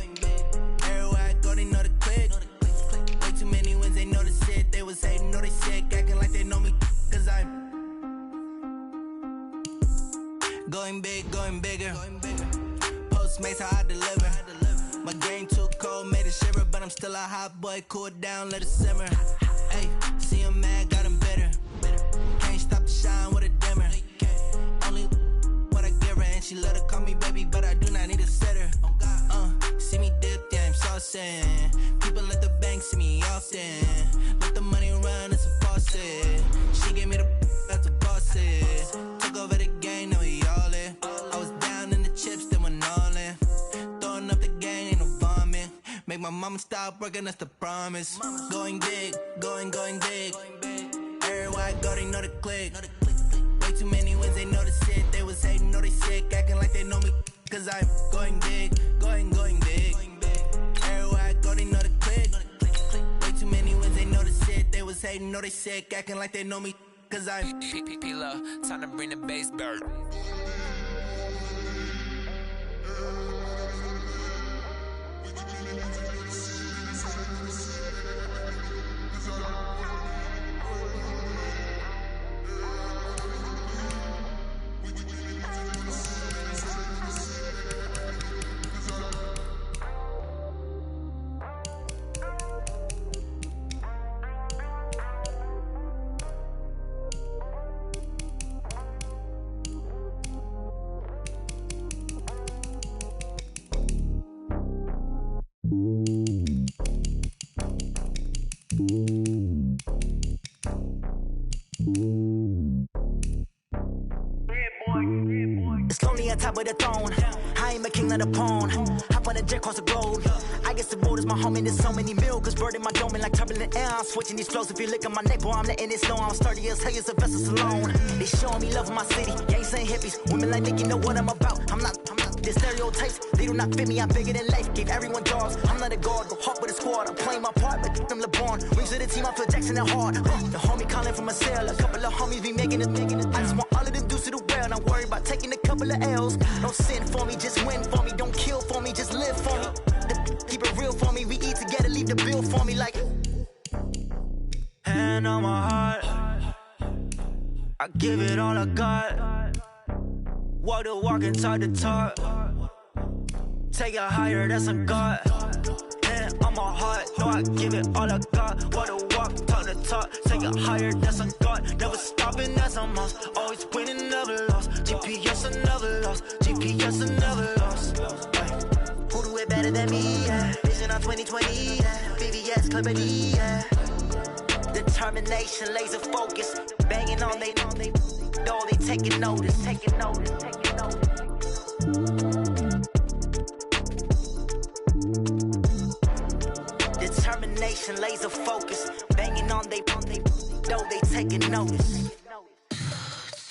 Everywhere I go, they know the click. Way too many wins, they know the shit. They was hating, know they sick, acting like they know me. Cause I'm going big, going bigger. Postmates how I deliver. My game too cold, made it shiver. But I'm still a hot boy, cool it down, let it simmer. Hey, see him mad, got him bitter. Can't stop the shine with a dimmer. Only what I give her, and she let her call me baby, but I do not need a sitter. See me dip, yeah, I'm saucing. People at the bank see me often. Let the money run, it's a faucet. She gave me the that's a boss it. Took over the game, now we all in. I was down in the chips, then went all in. Throwing up the game, ain't no vomit. Make my mama stop working, that's the promise. Going big, going big. Everywhere I go, they know the click. Way too many wins, they know the shit. They was hating, know they sick, acting like they know me. Cause I'm going big, going big. know they sick, acting like they know me, cause I'm P-P-P-Love, time to bring the bass back. It's lonely on top of the throne. I am a king of the pawn. Hop on a jet across the globe. I guess the road is my home and there's so many milk. Bird in my dome and like turbulent air. I'm switching these flows. If you look at my neck, boy, I'm letting it slow. I'm sturdy as hell as a vessel alone. They showing me love in my city. Gangsta hippies. Women like Nick, you know what I'm about. I'm not the stereotypes. They do not fit me. I'm bigger than life. Gave everyone jobs. I'm not a guard, but hawk with a squad. I'm playing my part, but I'm LeBron. Wings of the team, I feel Jackson and hard. The homie calling from a cell. A couple of homies be making it. I just want all of them dudes to the well. Don't worry about taking a couple of L's. Don't sin for me, just win for me. Don't kill for me, just live for me. Keep it real for me. We eat together, leave the bill for me like. Hand on my heart, I give it all I got. Walk the walk and talk the talk. Take it higher, that's a God. Hand on my heart, no, I give it all I got. Walk the walk, talk the talk. Take it higher, that's a God. Never stopping, that's a must. Always winning, never lost. GPS, I never lost. GPS, I never lost. Who do it better than me? Yeah. Vision on 2020. Yeah. VVS, Clippity. Yeah. Determination, laser focus. Banging on they door, they taking notice. Taking notice. Taking notice. Determination, laser focus. Banging on they door, they taking notice.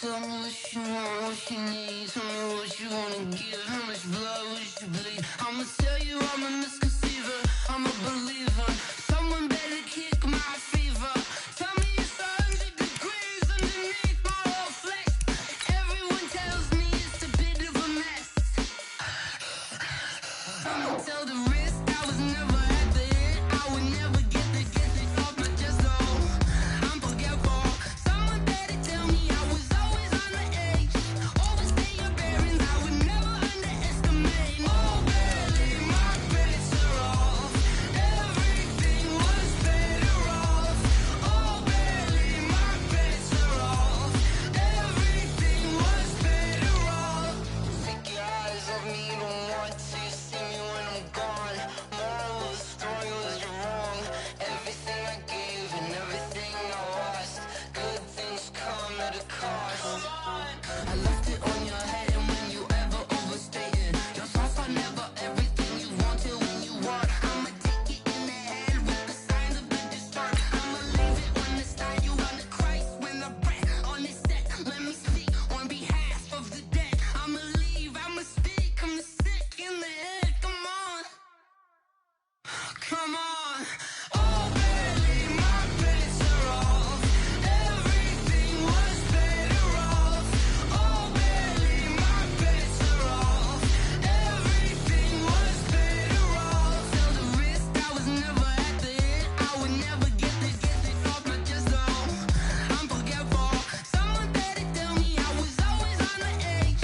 Tell me what you want, what you need. Tell me what you wanna give. How much blood would you bleed? I'ma tell you I'm a misconceiver. I'm a believer. Someone better kick my fever. Tell me it's 100 degrees underneath my whole flesh. Everyone tells me it's a bit of a mess. I'ma tell the risk I was never at the end. I would never get it off my chest though. I'm forgetful. Someone better tell me I was always on the edge. Overstay your bearings, I would never underestimate. Oh, barely, my bets are off. Everything was better off. Oh, barely, my bets are off. Everything was better off. Take your eyes off me, you don't want to see me when I'm gone. Moral of the story was you're wrong. Everything I gave and everything I lost. Good things come at a cost. I left it on your head, and when you ever overstay it, your thoughts are never everything you wanted when you want. I'ma take it in the head with the signs of the distort. I'ma leave it on the side. You on the Christ when the breath on this set. Let me speak on behalf of the dead. I'ma leave, I'ma speak. I'm the sick in the head. Come on, come on. Oh, barely, my bets are off. Everything was better off. Oh, barely, my bets are off. Everything was better off. Tell the risk I was never at the end. I would never get it off my chest though. I'm forgetful. Someone better tell me I was always on the edge.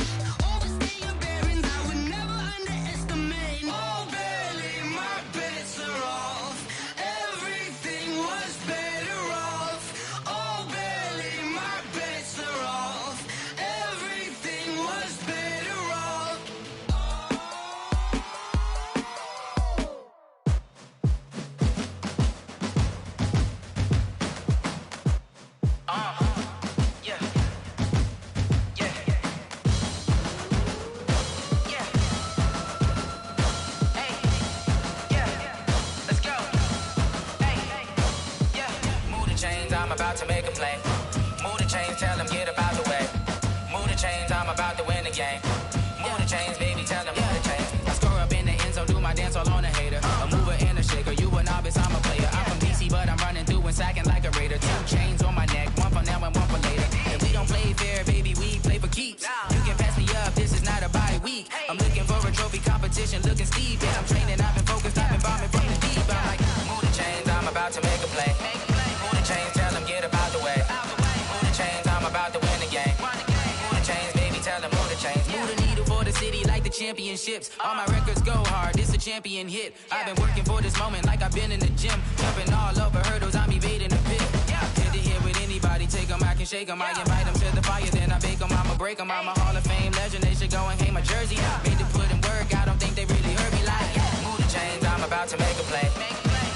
Overstay your bearings, I would never underestimate. Oh, barely, my bets are off. Everything was better off. Oh, barely, my bets are off. Everything was better off. Yeah. Yeah. Yeah. Hey. Yeah. Let's go. Hey. Yeah. Move the chains, I'm about to make a play. Move the chains, tell them get about the way. Move the chains, I'm about to win the game. Move the chains, baby, tell them move the chains. I score up in the end zone, do my dance all on a hater. A mover and a shaker, you a novice, I'm a player. I'm from DC, but I'm running through and sacking like a Raider. 2 chains. championships. All my records go hard, this a champion hit. I've been working for this moment like I've been in the gym. Jumping all over hurdles, I'm evading the pit. Hit to hit with anybody, take them, I can shake them. I invite them to the fire, then I bake them, I'ma break them. I'm a Hall of Fame legend, they should go and hang my jersey. Made to put in work, I don't think they really heard me like. Move the chains, I'm about to make a play.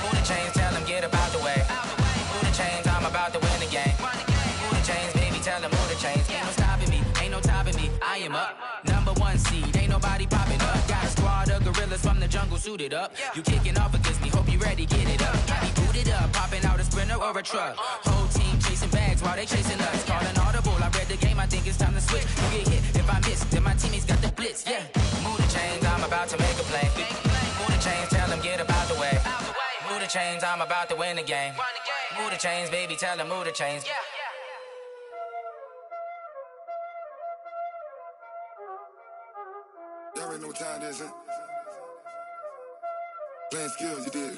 Move the chains, tell them get about the way. Move the chains, I'm about to win the game. Move the chains, baby, tell them move the chains. Ain't no stopping me, ain't no topping me, I am up. #1 seed, ain't nobody popping up. Got a squad of gorillas from the jungle suited up. You kicking off against me, hope you ready, get it up. Got me booted up, popping out a Sprinter or a truck. Whole team chasing bags while they chasing us. Calling audible, I read the game, I think it's time to switch. You get hit, if I miss, then my teammates got the blitz, yeah. Move the chains, I'm about to make a play. Move the chains, tell them get about the way. Move the chains, I'm about to win the game. Move the chains, baby, tell them move the chains. Y'all already know what time it is, huh? Playing skills, you did.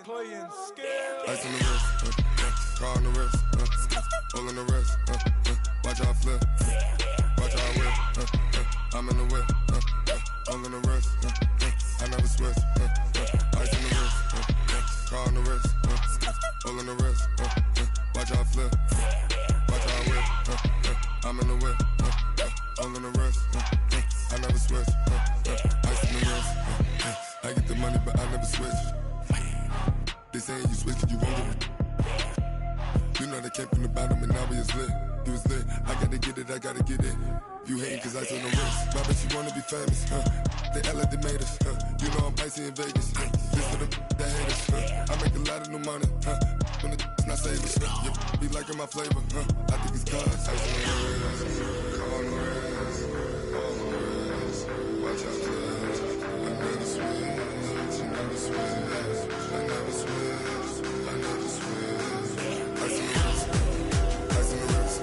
Playing skills. Ice on the wrist, car on the wrist, hole in the wrist, watch out flip, watch out whip, I'm in the whip, hole in the wrist, I never switch, ice on the wrist, car on the wrist, hole in the wrist, watch out flip, watch out whip, I'm in the whip, hole in the wrist, I never switch, ice in the wrist, I get the money but I never switch. They saying you switch 'cause you won't get it. You know they came from the bottom and now we is lit. You was lit, I gotta get it, I gotta get it. You hating 'cause ice on the wrist. My bitch, you wanna be famous, They act like they made us, You know I'm icy in Vegas, This for the that hate us, I make a lot of new money, When the not savers, You be liking my flavor, I think it's cause ice on the wrist, on the wrist, on the wrist. Watch out, cuz I never switch, you never switch, I never switch, I never switch. Ice in the wrist, ice in the wrist,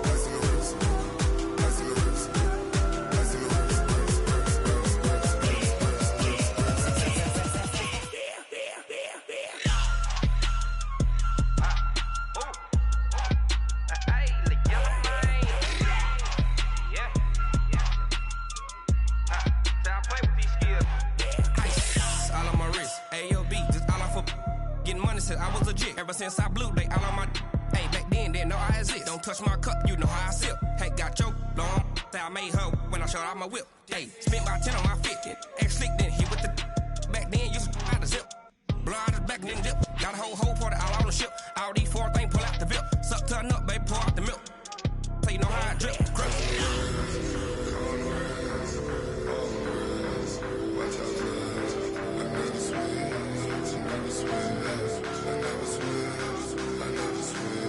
ice in the wrist, ice in the wrist, ice in the wrist, Said I was legit ever since I blew. They all on my. Hey, back then didn't know I exist. Don't touch my cup, you know how I sip. Hey, got choked long. Say I made her when I showed out my whip. Hey, spent about 10 on my fit. Ex slick then hit with the. Back then used to out the zip. Blow out his back and then dip. Got a whole party all on the ship. All these 4 things pull out the VIP. Suck turn up, baby, pour out the milk. So you know how I drip. Crush. Watch out, cuz I never switch, you never switch. I never switch, I never switch.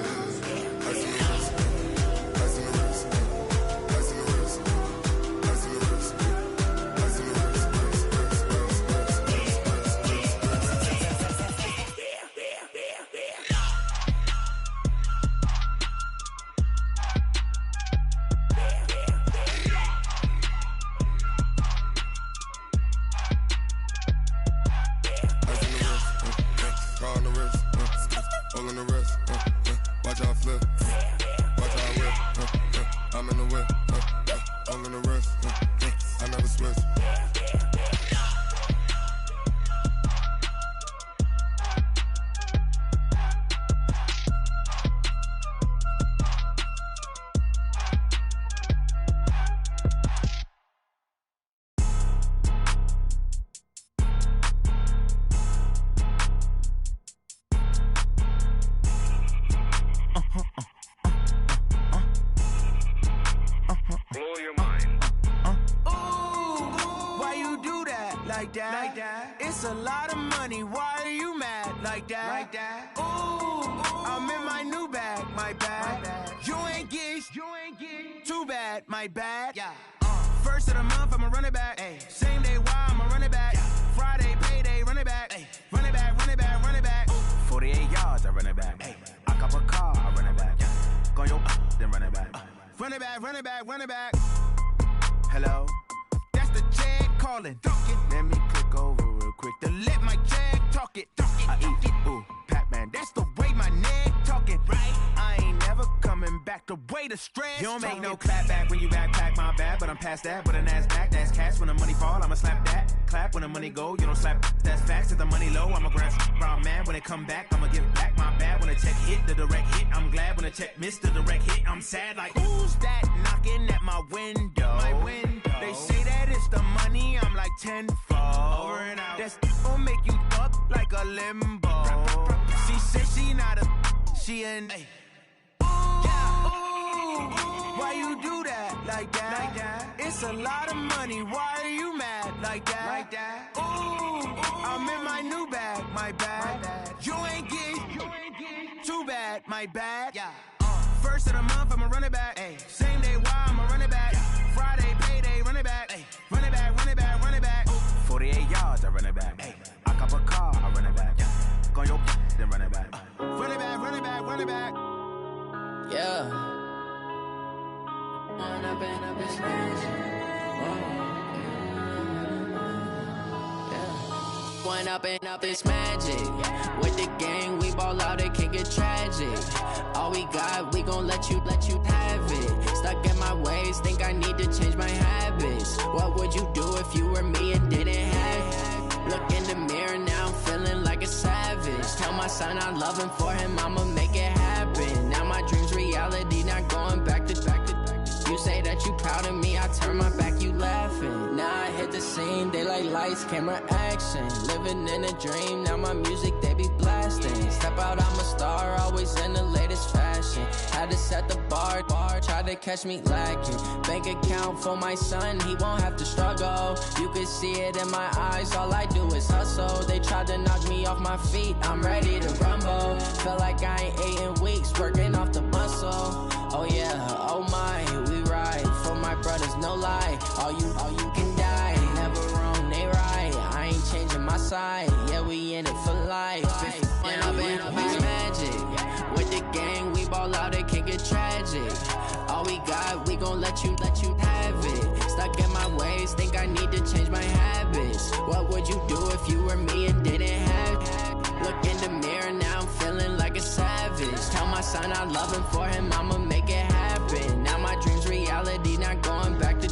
Ice in the wrist, ice in the wrist, ice in the wrist, ice in the wrist, ice in the wrist. Hole in the wrist, watch out flip, watch out whip, I'm in the whip, hole in the wrist, I never switch. Like that. It's a lot of money. Why are you mad like that? Like that. Ooh, I'm in my new bag. My bad. You ain't get too bad. My bad. Yeah. First of the month, I'ma run it back. Ay. Same day, why I'ma run it back. Yeah. Friday, payday, run it back. Ay. Run it back, run it back, run it back. 48 yards, I run it back. Ay. I cop a car, I run it back. Yeah. Go your then run it back. Run it back, run it back, run it back. Hello? That's the check calling. Let me click over real quick to let my check talk it. I eat it, ooh, Pac-Man. That's the way my neck talking. Right? I ain't never coming back the way to stress. You don't make no clap back when you backpack, my bad, but I'm past that. With a NASDAQ, that's cash. When the money fall, I'ma slap that. Clap when the money go, you don't slap. That's facts. If the money low, I'ma grab brown man. When it come back, I'ma give back my bad. When the check hit, the direct hit, I'm glad. When the check missed the direct hit, I'm sad. Like, who's that knocking at my window? My window. They say that it's the money, I'm like tenfold. Over and out. That's gon' make you up like a limbo. She said she not a, she an. Ay. Why you do that like that? It's a lot of money. Why are you mad like that? Ooh, I'm in my new bag, my bad. You ain't get too bad, my bad. Yeah. First of the month, I'ma run it back. Ay. Same day, why I'ma run it back? Yeah. Friday, payday, run it back. Ay. Run it back, run it back, run it back. 48 yards, I run it back. Ay. I cop a car, I run it back. Yeah. Go your then run it back. Run it back, run it back, run it back. Yeah. When I've been up this magic. When I've been up this magic. With the gang, we ball out, it can get tragic. All we got, we gon' let you have it. Stuck in my ways, think I need to change my habits. What would you do if you were me and didn't have it? Look in the mirror now, I'm feeling like a savage. Tell my son I love him, for him I'ma make it happen. Now my dream's reality, not going back to. You say that you proud of me, I turn my back, you laughing. Now I hit the scene, they like lights, camera, action. Living in a dream, now my music, they be blasting. Step out, I'm a star, always in the latest fashion. Had to set the bar, try to catch me lacking. Bank account for my son, he won't have to struggle. You can see it in my eyes, all I do is hustle. They tried to knock me off my feet, I'm ready to rumble. Felt like I ain't ate in weeks, working off the muscle. Oh yeah, oh my, we ride for my brothers, no lie. All you can die, never wrong, they right. I ain't changing my side, yeah, we in it for life. When I've been up this magic. With the gang, we ball out, it can get tragic. All we got, we gon' let you have it. Stuck in my ways, think I need to change my habits. What would you do if you were me and didn't have it? Look in the mirror, now I'm feeling like a savage. Tell my son I love him, for him I'ma make it happen. Now my dream's reality, not going back to.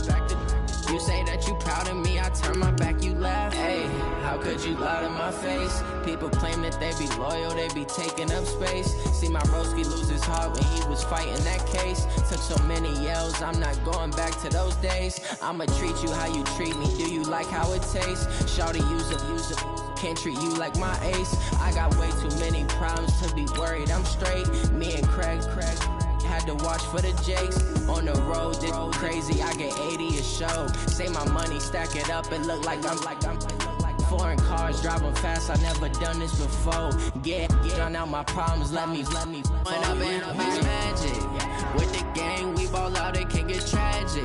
You say that you proud of me, I turn my back, you laugh. Hey, how could you lie to my face? People claim that they be loyal, they be taking up space. See my broski lose his heart when he was fighting that case. Took so many yells, I'm not going back to those days. I'ma treat you how you treat me, do you like how it tastes? Shawty, use it. Can't treat you like my ace. I got way too many problems to be worried, I'm straight. Me and Craig had to watch for the Jakes. On the road, this crazy, I get 80 a show. Say my money, stack it up, it look like I'm foreign cars, driving fast, I never done this before. Get drown out my problems, let me. When I've been up this magic. With the gang, we ball out, it can get tragic.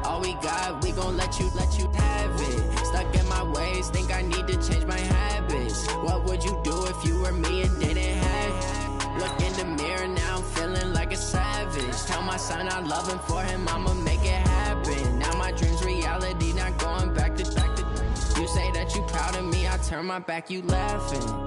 All we got, we gon' let you have it. Stuck in my ways, think I need to change my habits. What would you do if you were me and didn't have it? Look in the mirror, now I'm feeling like a savage. Tell my son I love him, for him I'ma make it happen. Now my dream's reality, not going back to. You say that you proud of me, I turn my back, you laughing.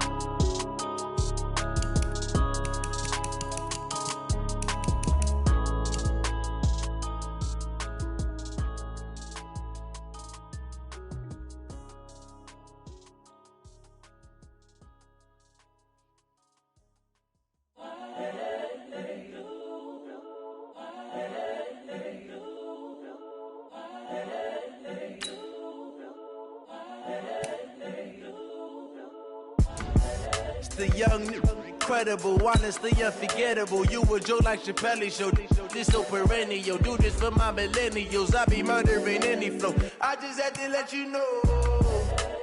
The young, incredible, honestly unforgettable. You a joke like Chappelle show. This so perennial. Do this for my millennials. I be murdering any flow. I just had to let you know.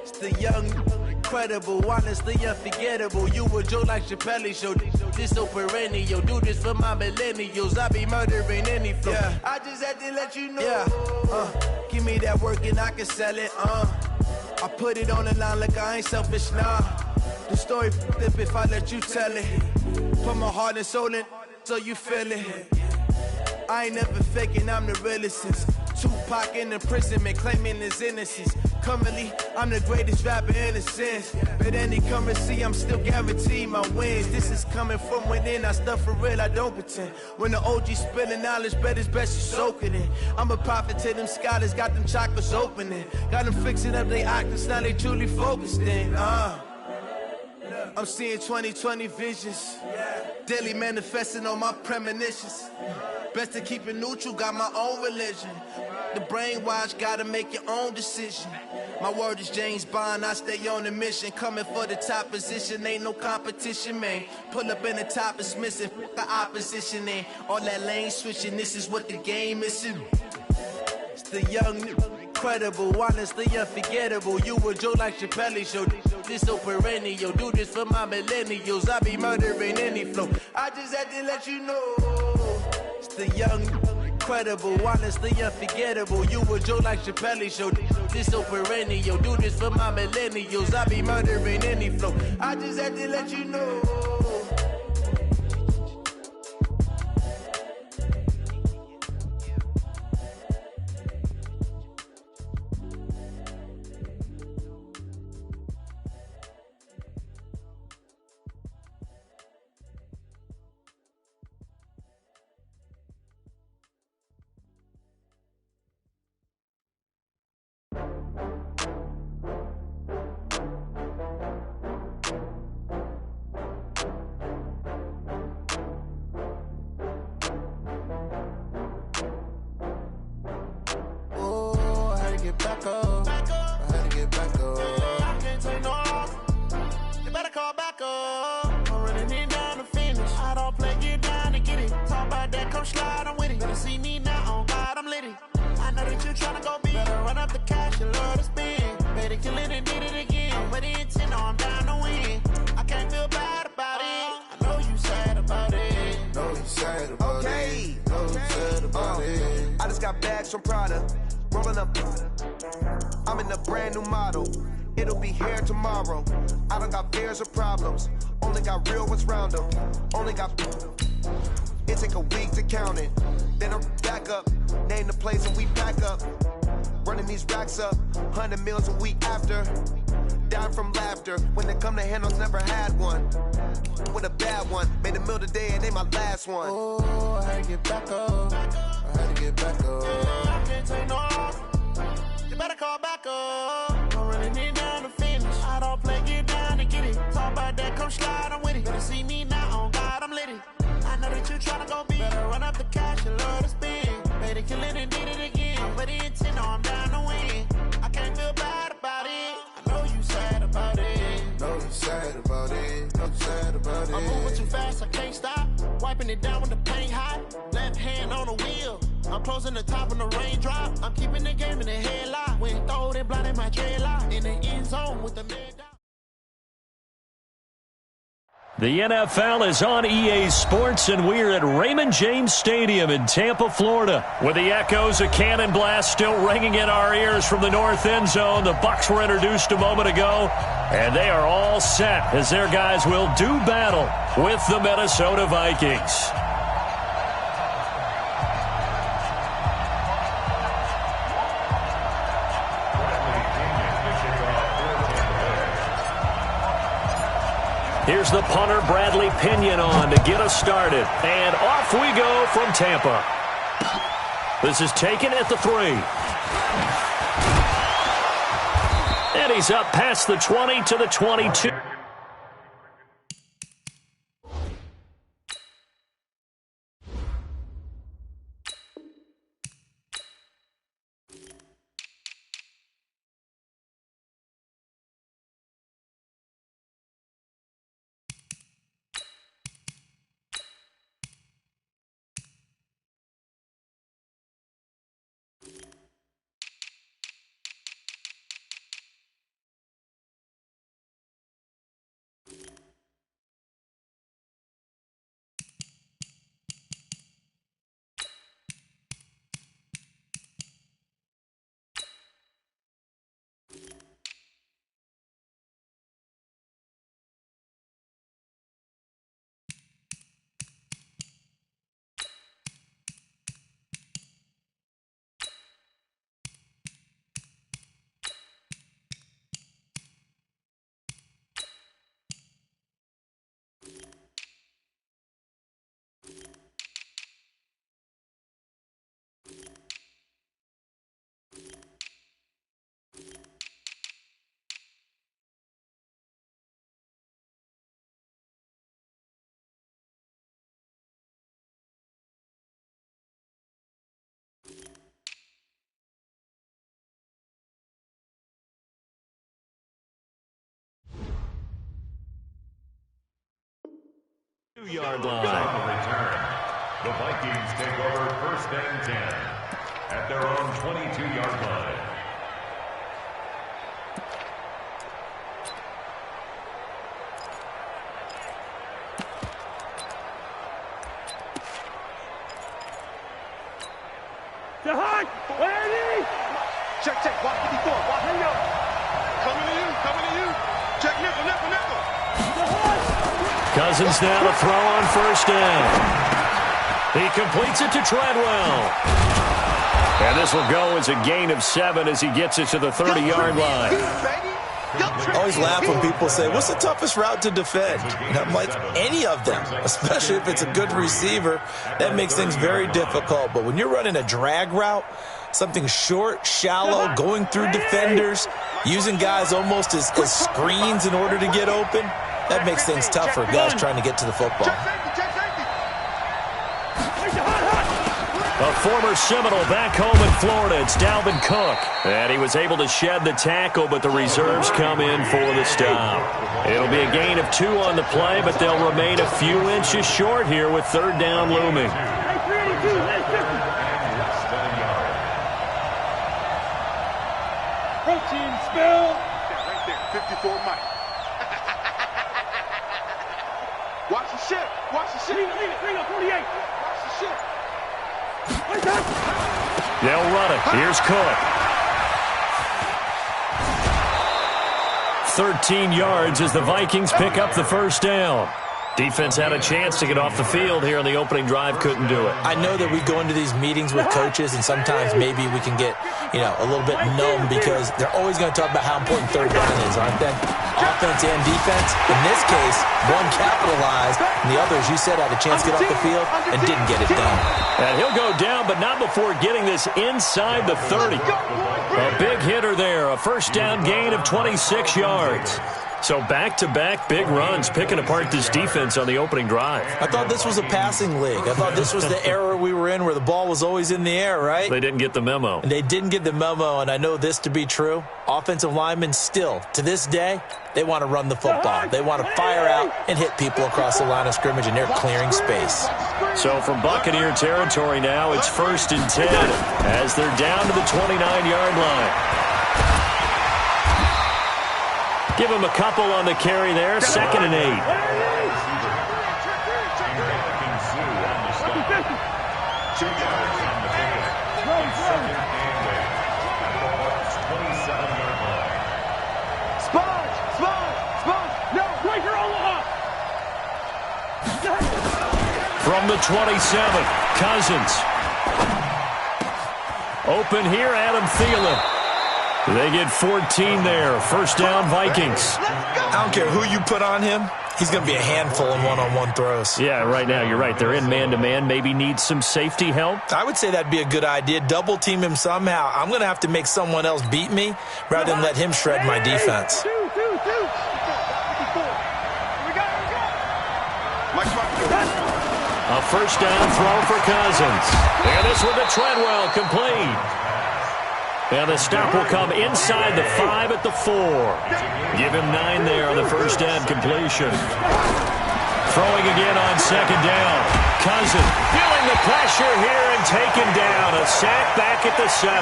It's the young, incredible, honestly unforgettable. You a joke like Chappelle show. This so perennial. Do this for my millennials. I be murdering any flow. Yeah. I just had to let you know. Yeah. Give me that work and I can sell it. I put it on the line like I ain't selfish, nah. The story flip if I let you tell it. Put my heart and soul in so you feel it. I ain't never faking, I'm the realest since Tupac in imprisonment, claiming his innocence. Currently, I'm the greatest rapper in a sense. But any currency, I'm still guaranteed my wins. This is coming from within, I stuff for real, I don't pretend. When the OG spilling knowledge, bet it's best you soak it in. I'm a prophet to them scholars, got them chakras opening. Got them fixing up they octaves, now they truly focused in. I'm seeing 2020 visions. Daily manifesting on my premonitions. Best to keep it neutral, got my own religion. The brainwash, gotta make your own decision. My word is James Bond, I stay on a mission. Coming for the top position, ain't no competition, man. Pull up in the top, it's missing, the opposition ain't. All that lane switching, this is what the game is. It's the young, incredible, honestly unforgettable. You a Joe like Chappelle show. This so perennial, do this for my millennials. I be murdering any flow. I just had to let you know. It's the young, incredible, honestly unforgettable. You a Joe like Chappelle show. This so perennial, do this for my millennials. I be murdering any flow. I just had to let you know. Back up. I had to get back up. I can't take no off. You better call back up. I'm running it down to finish. I don't play, get down to get it. Talk about that, come slide, I'm with it. Better see me now, on God, I'm lit it. I know that you tryna go big. Better run up the cash, you love to spend. Better kill it and did it again. I'm with the intent, I'm down to win. I can't feel bad about it. I know you sad about it. Know you sad about it. Know you sad about it. I just got bags from Prada. Rolling up, I'm in a brand new model. It'll be here tomorrow. I don't got fears or problems. Only got real ones round them. Only got. It take a week to count it. Then I'm back up. Name the place and we pack up. Running these racks up. 100 meals a week after. Down from laughter. When they come to handles, never had one. With a bad one. Made a meal today and they my last one. Oh, I had to get back up. I had to get back up. I can't take no off. You better call back up. I'm running it down to finish. I don't play, get down to get it. Talk about that, come slide, I'm with it. Better see me now, on God, I'm lit it. I know that you tryna go big. Better run up the cash, you love to spend. Better kill it and did it again. I'm with the intent, I'm down to win. I can't feel bad about it. I know you sad about it. Know you sad about it. Know you sad about it. I'm moving too fast, I can't stop. Wiping it down when the paint hot. Left hand on the wheel. I'm closing the top when the raindrop. I'm keeping the game in the headlock. When throw it blind in my dreadlock. In the end zone with the man down. The NFL is on EA Sports, and we're at Raymond James Stadium in Tampa, Florida, with the echoes of Cannon Blast still ringing in our ears from the north end zone. The Bucs were introduced a moment ago, and they are all set as their guys will do battle with the Minnesota Vikings. Here's the punter, Bradley Pinion, on to get us started. And off we go from Tampa. This is taken at the 3. And he's up past the 20 to the 22. 2-yard line. On the return, the Vikings take over 1st and 10 at their own 22-yard line. Check, watch 54, watch me up. Coming to you. Check, nickel. Cousins now to throw on 1st down. He completes it to Treadwell. And this will go as a gain of 7 as he gets it to the 30-yard line. I always laugh when people say, what's the toughest route to defend? And I'm like, any of them, especially if it's a good receiver. That makes things very difficult. But when you're running a drag route, something short, shallow, going through defenders, using guys almost as screens in order to get open, that makes things tough for guys trying to get to the football. A former Seminole back home in Florida, it's Dalvin Cook. And he was able to shed the tackle, but the reserves come in for the stop. It'll be a gain of 2 on the play, but they'll remain a few inches short here with 3rd down looming. 54 Mike. Watch the ship. Lean up, 48. Watch the ship. They'll run it. Here's Cook. 13 yards as the Vikings pick up the 1st down. Defense had a chance to get off the field here on the opening drive, couldn't do it. I know that we go into these meetings with coaches, and sometimes maybe we can get, a little bit numb because they're always going to talk about how important 3rd down is, aren't they? Offense and defense. In this case, one capitalized, and the other, as you said, had a chance to get off the field and didn't get it done. And he'll go down, but not before getting this inside the 30. A big hitter there, a 1st down gain of 26 yards. So back-to-back big runs, picking apart this defense on the opening drive. I thought this was a passing league. I thought this was the era we were in where the ball was always in the air, right? They didn't get the memo. And they didn't get the memo, and I know this to be true. Offensive linemen still, to this day, they want to run the football. They want to fire out and hit people across the line of scrimmage, and they're clearing space. So from Buccaneer territory now, it's 1st and 10 as they're down to the 29-yard line. Give him a couple on the carry there. 2nd and 8. From the 27, Cousins. Open here, Adam Thielen. They get 14 there. 1st down, Vikings. I don't care who you put on him. He's going to be a handful in one-on-one throws. Yeah, right now, you're right. They're in man-to-man. Maybe need some safety help. I would say that'd be a good idea. Double team him somehow. I'm going to have to make someone else beat me rather than let him shred my defense. A 1st down throw for Cousins. And this one to Treadwell, complete. And the stop will come inside the 5 at the 4. Give him 9 there on the 1st down completion. Throwing again on 2nd down. Cousins feeling the pressure here and taken down. A sack back at the 7.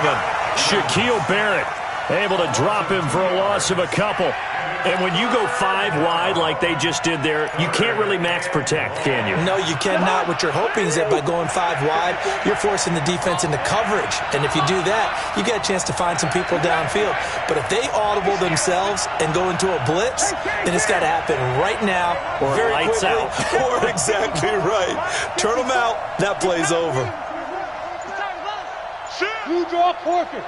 Shaquille Barrett able to drop him for a loss of a couple. And when you go 5 wide like they just did there, you can't really max protect, can you? No, you cannot. What you're hoping is that by going 5 wide, you're forcing the defense into coverage. And if you do that, you get a chance to find some people downfield. But if they audible themselves and go into a blitz, then it's got to happen right now, or very lights quickly, out. Or exactly right. Turn them out. That play's over. You draw forfeit.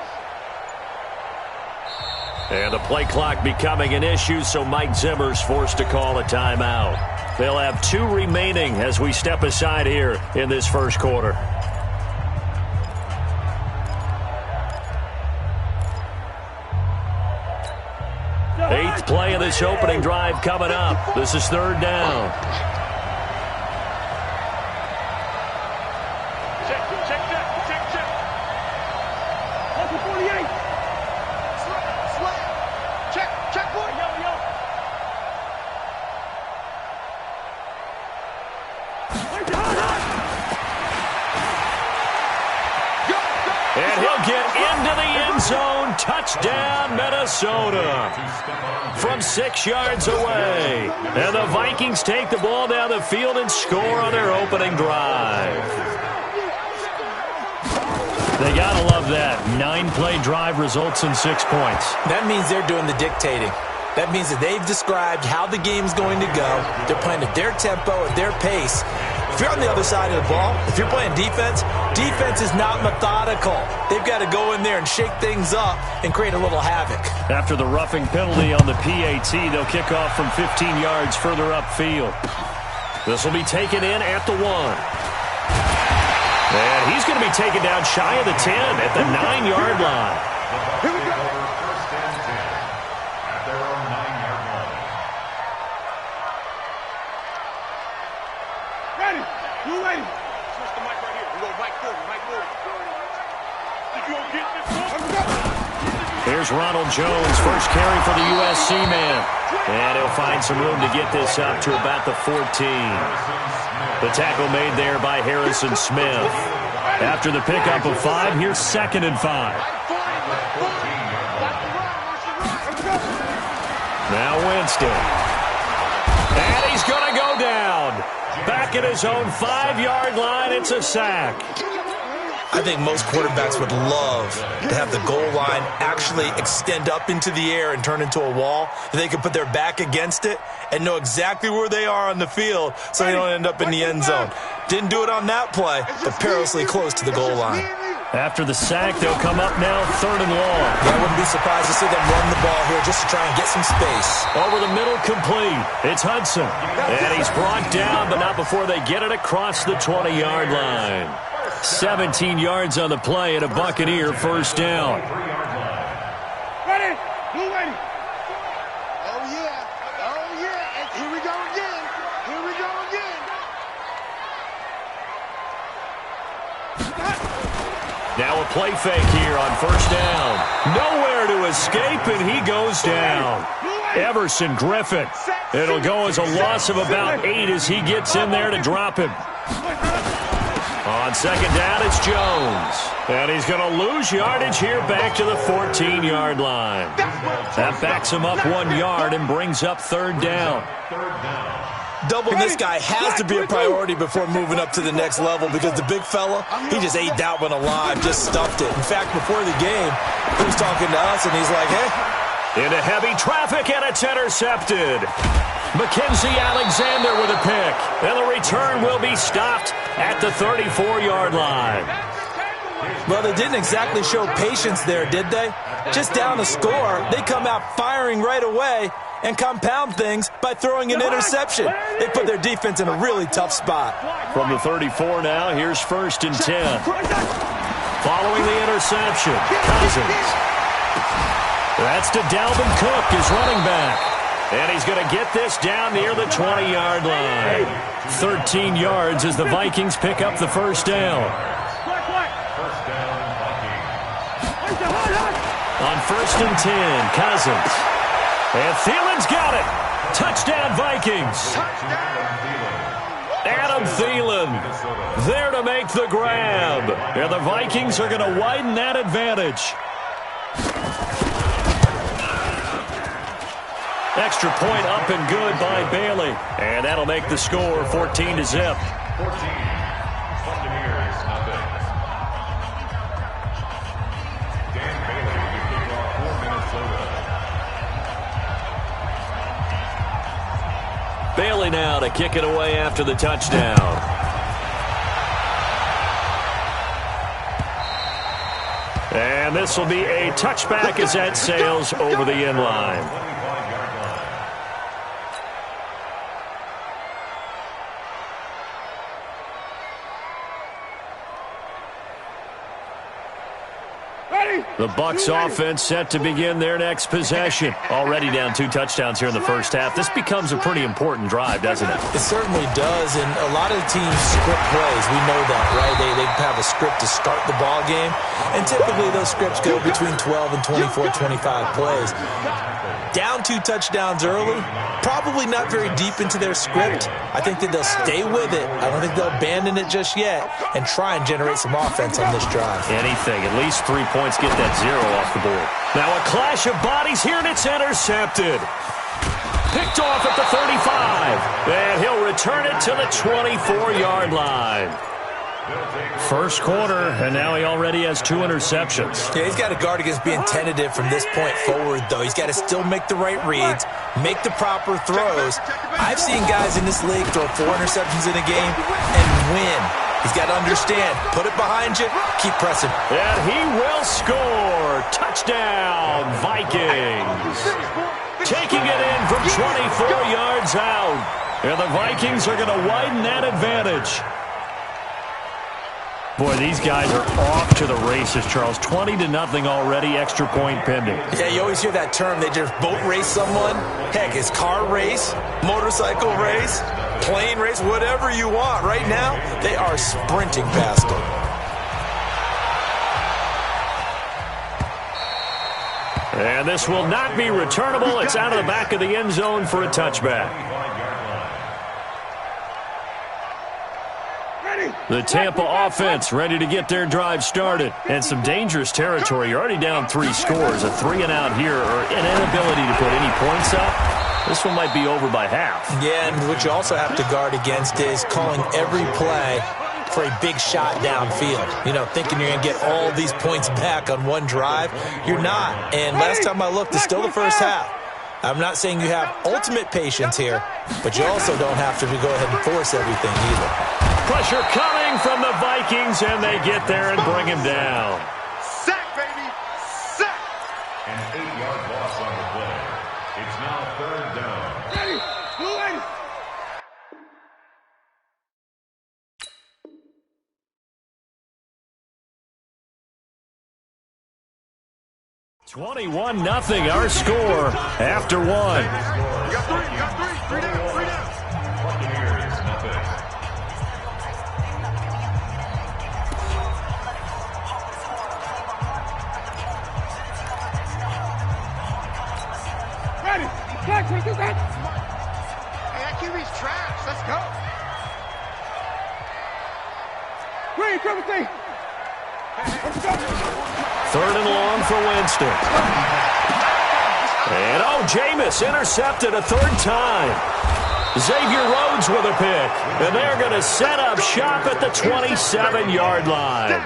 And the play clock becoming an issue, so Mike Zimmer's forced to call a timeout. They'll have 2 remaining as we step aside here in this 1st quarter. Eighth play of this opening drive coming up. This is 3rd down. Minnesota from 6 yards away. And the Vikings take the ball down the field and score on their opening drive. They got to love that. 9-play drive results in 6 points. That means they're doing the dictating. That means that they've described how the game's going to go. They're playing at their tempo, at their pace. If you're on the other side of the ball, if you're playing defense, defense is not methodical. They've got to go in there and shake things up and create a little havoc. After the roughing penalty on the PAT, they'll kick off from 15 yards further upfield. This will be taken in at the 1. And he's going to be taken down shy of the 10 at the 9-yard line. Here we go. First and 10 at their own 9-yard line. Ready. You ready? Switch the mic right here. We go mic forward. Mic forward. If you don't get this one, here's Ronald Jones, first carry for the USC man. And he'll find some room to get this up to about the 14. The tackle made there by Harrison Smith. After the pickup of 5, here's 2nd and 5. Now Winston. And he's going to go down. Back at his own 5-yard line, it's a sack. I think most quarterbacks would love to have the goal line actually extend up into the air and turn into a wall. They could put their back against it and know exactly where they are on the field so they don't end up in the end zone. Didn't do it on that play, but perilously close to the goal line. After the sack, they'll come up now 3rd and long. I wouldn't be surprised to see them run the ball here just to try and get some space. Over the middle, complete. It's Hudson. And he's brought down, but not before they get it across the 20-yard line. 17 yards on the play and a Buccaneer first down. ready. Blue ready. Oh, yeah. Oh, yeah. And here we go again. Here we go again. Now a play fake here on first down. Nowhere to escape, and he goes down. Everson Griffin. It'll go as a loss of about 8 as he gets in there to drop him. On second down, it's Jones. And he's going to lose yardage here back to the 14-yard line. That backs him up 1 yard and brings up 3rd down. Doubling this guy has to be a priority before moving up to the next level because the big fella, he just ate that one alive, just stuffed it. In fact, before the game, he was talking to us, and he's like, hey. Into heavy traffic, and it's intercepted. Mackenzie Alexander with a pick. And the return will be stopped at the 34-yard line. Well, they didn't exactly show patience there, did they? Just down a score, they come out firing right away and compound things by throwing an interception. They put their defense in a really tough spot. From the 34 now, here's 1st and 10. Following the interception, Cousins. That's to Dalvin Cook, his running back. And he's going to get this down near the 20-yard line. 13 yards as the Vikings pick up the first down. On 1st and 10, Cousins. And Thielen's got it. Touchdown, Vikings. Adam Thielen there to make the grab. And the Vikings are going to widen that advantage. Extra point up and good by Bailey. And that'll make the score 14-0. 14. Buccaneers, nothing. Dan Bailey with the kickoff for Minnesota. Bailey now to kick it away after the touchdown. And this will be a touchback as that sails over the end line. The Bucs offense set to begin their next possession. Already down 2 touchdowns here in the first half. This becomes a pretty important drive, doesn't it? It certainly does, and a lot of the teams script plays. We know that, right? They have a script to start the ball game, and typically those scripts go between 12 and 24, 25 plays. Down 2 touchdowns early, probably not very deep into their script. I think that they'll stay with it. I don't think they'll abandon it just yet and try and generate some offense on this drive. Anything, at least 3 points, get that 0 off the board. Now a clash of bodies here, and it's intercepted. Picked off at the 35, and he'll return it to the 24-yard line. First quarter, and now he already has 2 interceptions. Yeah, he's got to guard against being tentative from this point forward, though. He's got to still make the right reads, make the proper throws. I've seen guys in this league throw 4 interceptions in a game and win. He's got to understand, put it behind you, keep pressing. And he will score. Touchdown, Vikings. Taking it in from 24 yards out. And the Vikings are going to widen that advantage. Boy, these guys are off to the races, Charles. 20-0 already, extra point pending. Yeah, you always hear that term. They just boat race someone. Heck, it's car race, motorcycle race, plane race, whatever you want. Right now, they are sprinting past them. And this will not be returnable. It's out of the back of the end zone for a touchback. The Tampa offense ready to get their drive started. And some dangerous territory. You're already down 3 scores. A 3-and-out here, or an inability to put any points up. This one might be over by half. Yeah, and what you also have to guard against is calling every play for a big shot downfield. You know, thinking you're going to get all these points back on one drive. You're not. And last time I looked, it's still the first half. I'm not saying you have ultimate patience here, but you also don't have to go ahead and force everything either. Pressure coming from the Vikings, and they get there and bring him down. Sack, baby! Sack! An 8-yard loss on the play. It's now 3rd down. Ready! Ready! 21-0, our score after 1. You got 3, you got 3. 3 down, 3 down. Buccaneers, nothing. Ready! Flex, what is that? Hey, that QB's trash. Let's go. Green, triple C. Let's go. 3rd and long for Winston. And, Jameis intercepted a 3rd time. Xavier Rhodes with a pick. And they're going to set up shop at the 27-yard line.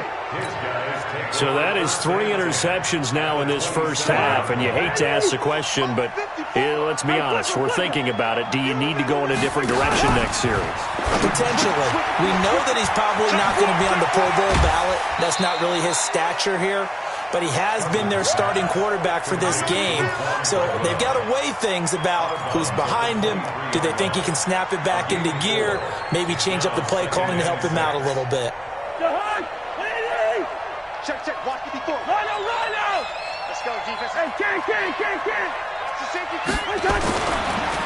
So that is 3 interceptions now in this first half. And you hate to ask the question, but let's be honest. We're thinking about it. Do you need to go in a different direction next series? Potentially. We know that he's probably not going to be on the Pro Bowl ballot. That's not really his stature here. But he has been their starting quarterback for this game. So they've got to weigh things about who's behind him. Do they think he can snap it back into gear? Maybe change up the play calling to help him out a little bit. Check, check. Watch it before. Run out. Let's go, defense. Hey, can.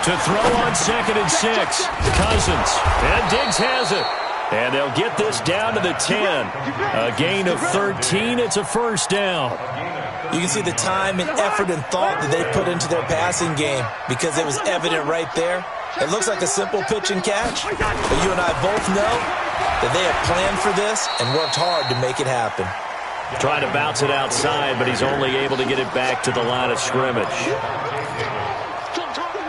To throw on 2nd and 6. Cousins. And Diggs has it. And they'll get this down to the 10. A gain of 13. It's a first down. You can see the time and effort and thought that they put into their passing game because it was evident right there. It looks like a simple pitch and catch, but you and I both know that they have planned for this and worked hard to make it happen. Trying to bounce it outside, but he's only able to get it back to the line of scrimmage.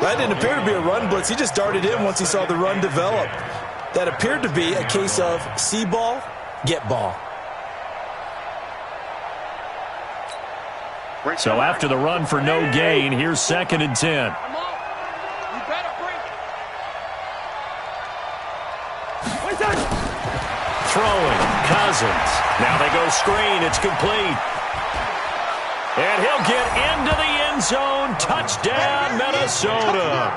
That didn't appear to be a run blitz. He just darted in once he saw the run develop. That appeared to be a case of see ball, get ball. So after the run for no gain, here's 2nd and 10. Throwing, Cousins. Now they go screen. It's complete. And he'll get into the end zone. Touchdown, Minnesota.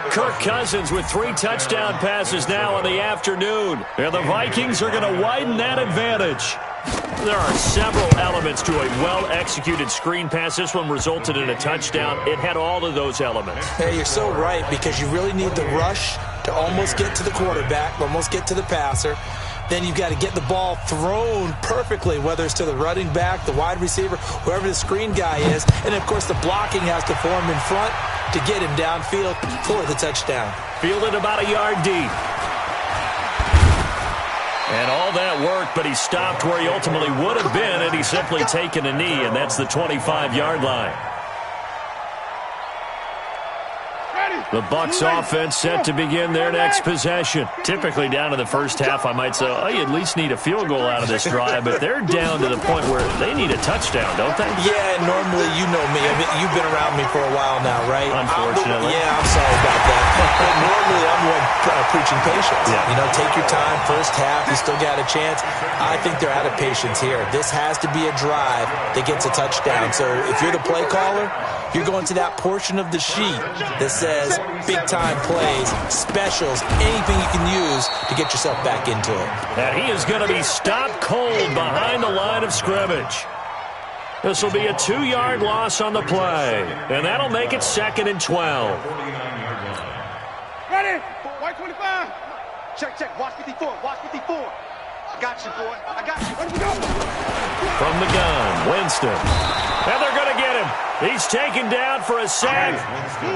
Kirk Cousins with 3 touchdown passes now in the afternoon. And the Vikings are going to widen that advantage. There are several elements to a well-executed screen pass. This one resulted in a touchdown. It had all of those elements. Hey, you're so right, because you really need the rush to almost get to the quarterback, almost get to the passer. then you've got to get the ball thrown perfectly, whether it's to the running back, the wide receiver, whoever the screen guy is. And, of course, the blocking has to form in front to get him downfield for the touchdown. Fielded about a yard deep. And all that worked, but he stopped where he ultimately would have been, and he's simply taken a knee, and that's the 25-yard line. The Bucs offense set to begin their next possession. Typically down to the first half, I might say, oh, you at least need a field goal out of this drive, but they're down to the point where they need a touchdown, don't they? Yeah, normally, you know me. I mean, you've been around me for a while now, right? Unfortunately. I'm sorry about that. But normally, I'm one preaching patience. Yeah. You know, take your time. First half, you still got a chance. I think they're out of patience here. This has to be a drive that gets a touchdown. So if you're the play caller, you're going to that portion of the sheet that says big-time plays, specials, anything you can use to get yourself back into it. And he is going to be stopped cold behind the line of scrimmage. This will be a 2-yard loss on the play, and that'll make it 2nd and 12. Ready? White 25. Check, check. Watch 54. Watch 54. I got you, boy. I got you. Where do we go? From the gun, Winston. And they're going to get him. He's taken down for a sack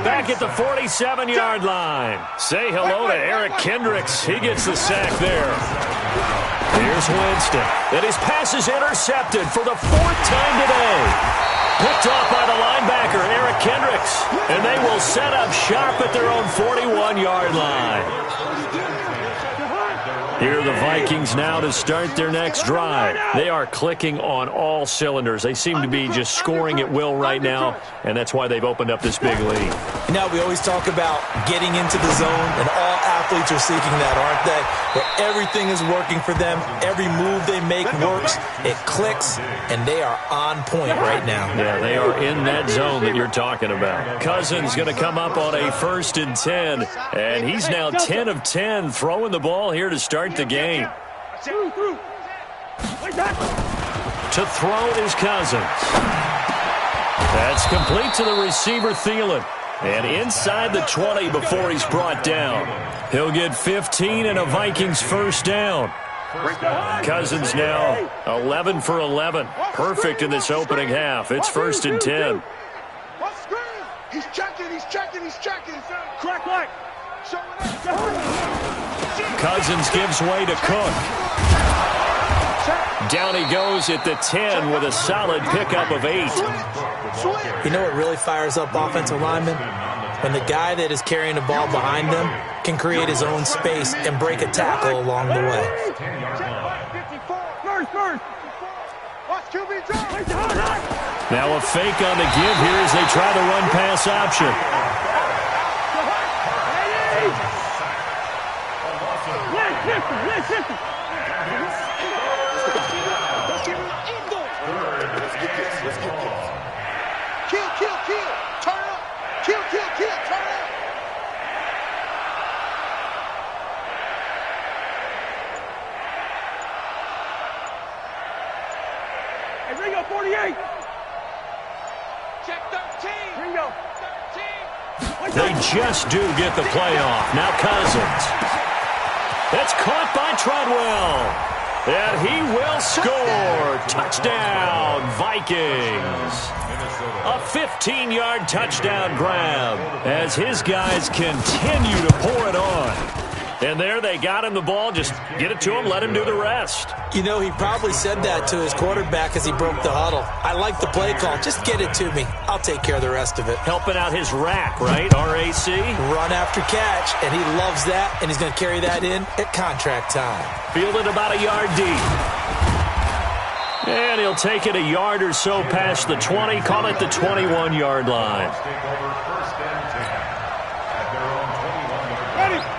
back at the 47-yard line. Say hello to Eric Kendricks. He gets the sack there. Here's Winston. And his pass is intercepted for the 4th time today. Picked off by the linebacker, Eric Kendricks. And they will set up shop at their own 41-yard line. Here are the Vikings now to start their next drive. They are clicking on all cylinders. They seem to be just scoring at will right now, and that's why they've opened up this big lead. Now, we always talk about getting into the zone, and all athletes are seeking that, aren't they? Where everything is working for them. Every move they make works. It clicks, and they are on point right now. Yeah, they are in that zone that you're talking about. Cousins going to come up on a 1st and 10, and he's now 10 of 10 throwing the ball here to start the game. To throw is Cousins. That's complete to the receiver, Thielen. And inside the 20 before he's brought down. He'll get 15 and a Vikings first down. Cousins now 11 for 11. Perfect in this opening half. It's 1st and 10. He's checking, he's checking, he's checking. Crack light. Cousins gives way to Cook. Down he goes at the 10 with a solid pickup of 8. You know what really fires up offensive linemen? When the guy that is carrying the ball behind them can create his own space and break a tackle along the way. Now a fake on the give here as they try the run-pass option. Let's get this. Kill, kill, kill. Turn up. Kill, kill, kill. Turn up. Hey, Ringo, 48. Check 13. Ringo, 13. They just do get the play off. Now Cousins. That's caught by Treadwell. And he will score. Touchdown, Vikings. A 15-yard touchdown grab as his guys continue to pour it on. And there they got him the ball. Just get it to him, let him do the rest. You know, he probably said that to his quarterback as he broke the huddle. I like the play call. Just get it to me. I'll take care of the rest of it. Helping out his rack, right? RAC? Run after catch, and he loves that, and he's going to carry that in at contract time. Fielded about a yard deep. And he'll take it a yard or so past the 20, call it the 21-yard line.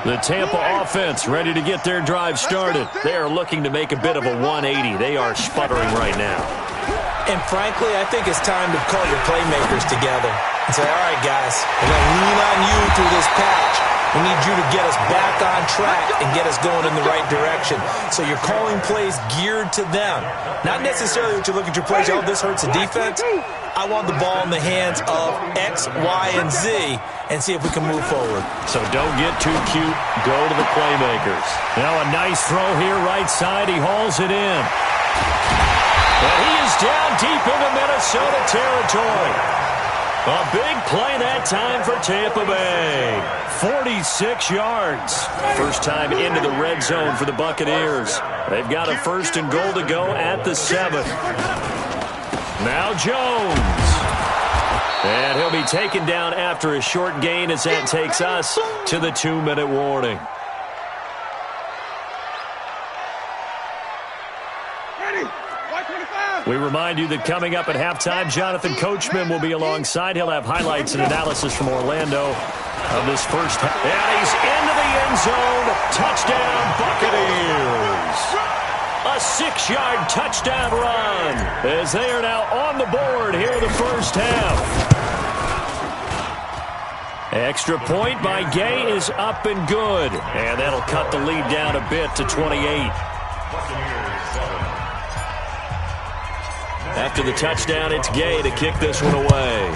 The Tampa offense ready to get their drive started. They are looking to make a bit of a 180. They are sputtering right now. And frankly, I think it's time to call your playmakers together and say, all right, guys, we're going to lean on you through this patch. We need you to get us back on track and get us going in the right direction. So you're calling plays geared to them. Not necessarily what you look at your plays, oh, this hurts the defense. I want the ball in the hands of X, Y, and Z and see if we can move forward. So don't get too cute. Go to the playmakers. Now a nice throw here, right side. He hauls it in. And he is down deep into Minnesota territory. A big play that time for Tampa Bay. 46 yards. First time into the red zone for the Buccaneers. They've got a 1st and goal to go at the 7. Now Jones. And he'll be taken down after a short gain as that takes us to the 2-minute warning. We remind you that coming up at halftime, Jonathan Coachman will be alongside. He'll have highlights and analysis from Orlando of this first half. And he's into the end zone. Touchdown, Buccaneers. A 6-yard touchdown run as they are now on the board here in the first half. Extra point by Gay is up and good. And that'll cut the lead down a bit to 28. After the touchdown, it's Gay to kick this one away.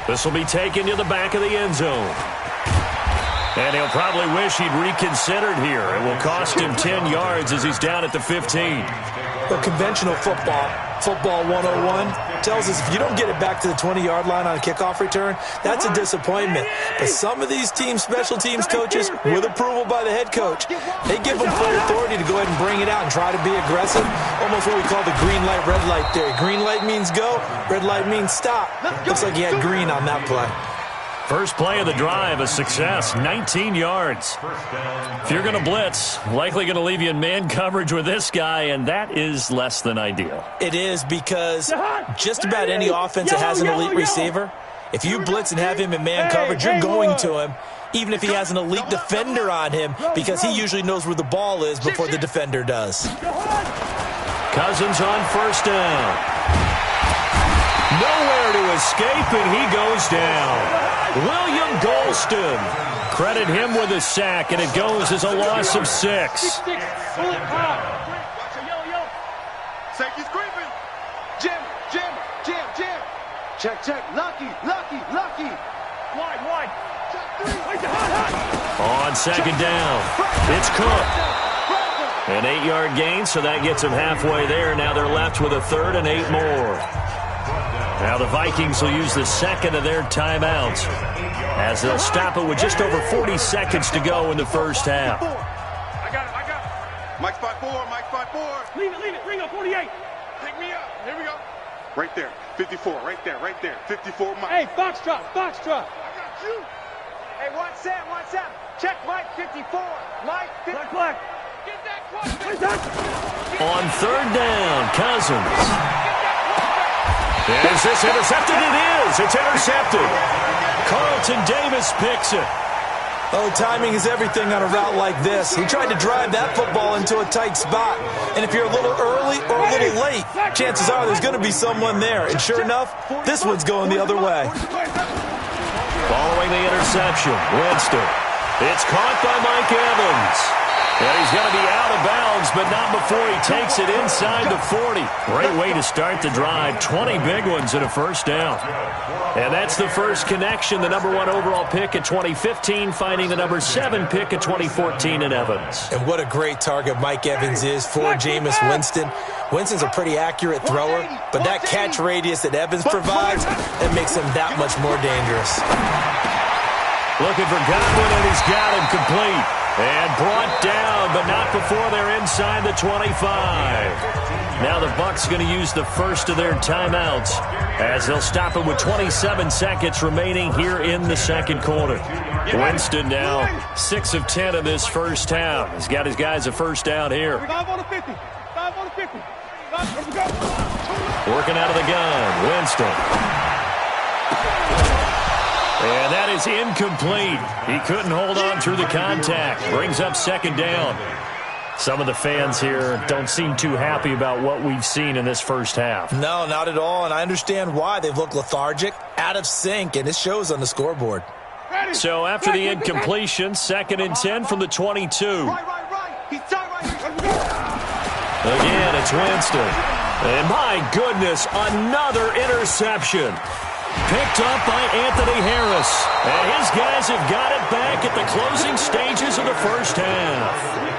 This will be taken to the back of the end zone. And he'll probably wish he'd reconsidered here. It will cost him 10 yards as he's down at the 15. Well, conventional football 101, tells us if you don't get it back to the 20-yard line on a kickoff return, that's a disappointment. But some of these team special teams coaches, with approval by the head coach, they give them full authority to go ahead and bring it out and try to be aggressive. Almost what we call the green light, red light theory. Green light means go, red light means stop. Looks like he had green on that play. First play of the drive, a success, 19 yards. If you're going to blitz, likely going to leave you in man coverage with this guy, and that is less than ideal. It is, because just about any offense that has an elite receiver, if you blitz and have him in man coverage, you're going to him, even if he has an elite defender on him, because he usually knows where the ball is before the defender does. Cousins on first down. Nowhere to escape, and he goes down. William Golston. Credit him with a sack, and it goes as a loss of 6. Safety's creeping. Jim. Check. Lucky. Wide. On second down, it's Cook. An 8-yard gain, so that gets him halfway there. Now they're left with a 3rd and 8 more. Now the Vikings will use the second of their timeouts as they'll stop it with just over 40 seconds to go in the first half. I got it. Mike's 5-4. Leave it. Ringo, 48. Pick me up. Here we go. Right there. 54. Right there. 54, Mike. Hey, Foxtrot. I got you. Hey, one Sam. Check Mike 54. Mike 54. Black. Get that clock. On 3rd down, Cousins. Is this intercepted? It is. It's intercepted. Carlton Davis picks it. Oh, timing is everything on a route like this. He tried to drive that football into a tight spot. And if you're a little early or a little late, chances are there's going to be someone there. And sure enough, this one's going the other way. Following the interception, Winston. It's caught by Mike Evans. And he's going to be out of bounds, but not before he takes it inside the 40. Great way to start the drive. 20 big ones and a first down. And that's the first connection. The number 1 overall pick at 2015, finding the number 7 pick at 2014 in Evans. And what a great target Mike Evans is for Jameis Winston. Winston's a pretty accurate thrower, but that catch radius that Evans provides, that makes him that much more dangerous. Looking for Godwin, and he's got him complete. And brought down, but not before they're inside the 25. Now the Bucs going to use the first of their timeouts as they'll stop it with 27 seconds remaining here in the second quarter. Winston now 6 of 10 in this first half. He's got his guys a first down here. 5 on the 50. Working out of the gun, Winston. And that is incomplete. He couldn't hold on through the contact. Brings up second down. Some of the fans here don't seem too happy about what we've seen in this first half. No, not at all, and I understand why. They've looked lethargic, out of sync, and it shows on the scoreboard. So after the incompletion, 2nd and 10 from the 22. Again, it's Winston. And my goodness, another interception. Picked up by Anthony Harris. And his guys have got it back at the closing stages of the first half.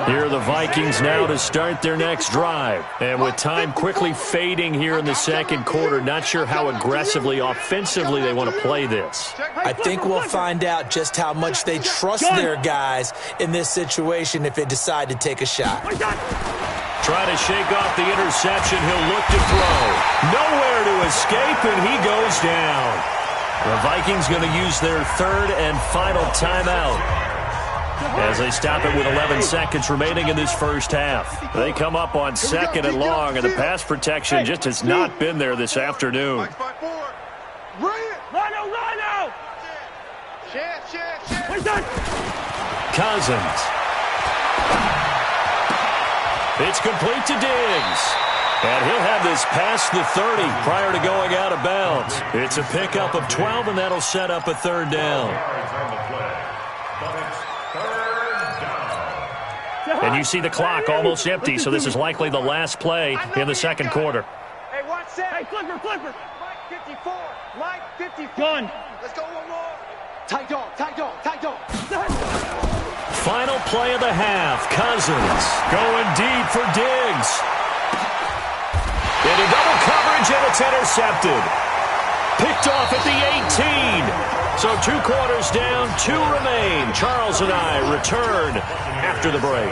Here are the Vikings now to start their next drive. And with time quickly fading here in the second quarter, not sure how aggressively, offensively they want to play this. I think we'll find out just how much they trust their guys in this situation if they decide to take a shot. Try to shake off the interception. He'll look to throw. Nowhere to escape, and he goes down. The Vikings going to use their 3rd and final timeout as they stop it with 11 seconds remaining in this first half. They come up on 2nd and long, and the pass protection just has not been there this afternoon. Cousins. It's complete to Diggs. And he'll have this past the 30 prior to going out of bounds. It's a pickup of 12, and that'll set up a 3rd down. And you see the clock almost empty, so this is likely the last play in the second quarter. Hey, watch that. Hey, flipper. Mike 54. Mike 54. Gun. Let's go one more. Tight dog. Final play of the half. Cousins going deep for Diggs. Into double coverage, and it's intercepted. Picked off at the 18. So 2 quarters down, 2 remain. Charles and I return after the break.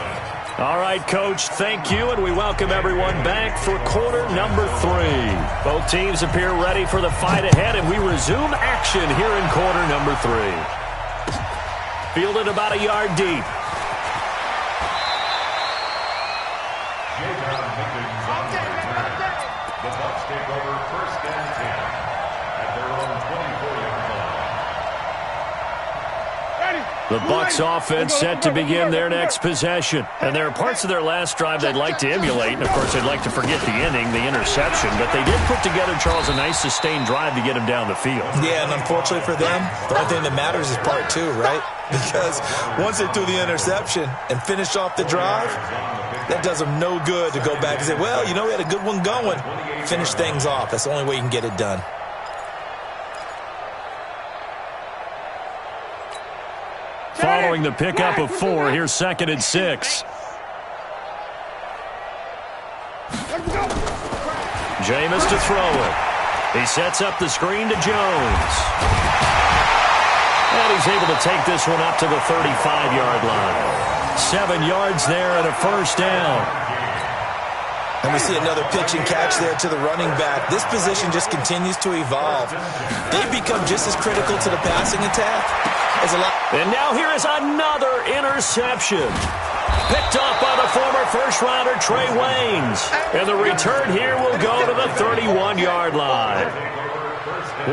All right, Coach, thank you, and we welcome everyone back for quarter number 3. Both teams appear ready for the fight ahead, and we resume action here in quarter number 3. Fielded about a yard deep. The Bucs take over 1st and 10 at their own 24-yard line. The Bucs offense set to begin their next possession. And there are parts of their last drive they'd like to emulate. And, of course, they'd like to forget the inning, the interception. But they did put together, Charles, a nice sustained drive to get him down the field. Yeah, and unfortunately for them, the only thing that matters is part 2, right? Because once they threw the interception and finished off the drive, that does them no good to go back and say, well, you know, we had a good one going. Finish things off. That's the only way you can get it done. Following the pickup of 4, here's 2nd and 6. Jameis to throw it. He sets up the screen to Jones. And he's able to take this one up to the 35-yard line. 7 yards there and a 1st down. And we see another pitch and catch there to the running back. This position just continues to evolve. They've become just as critical to the passing attack as a lot. And now here is another interception. Picked up by the former first-rounder Trey Waynes. And the return here will go to the 31-yard line.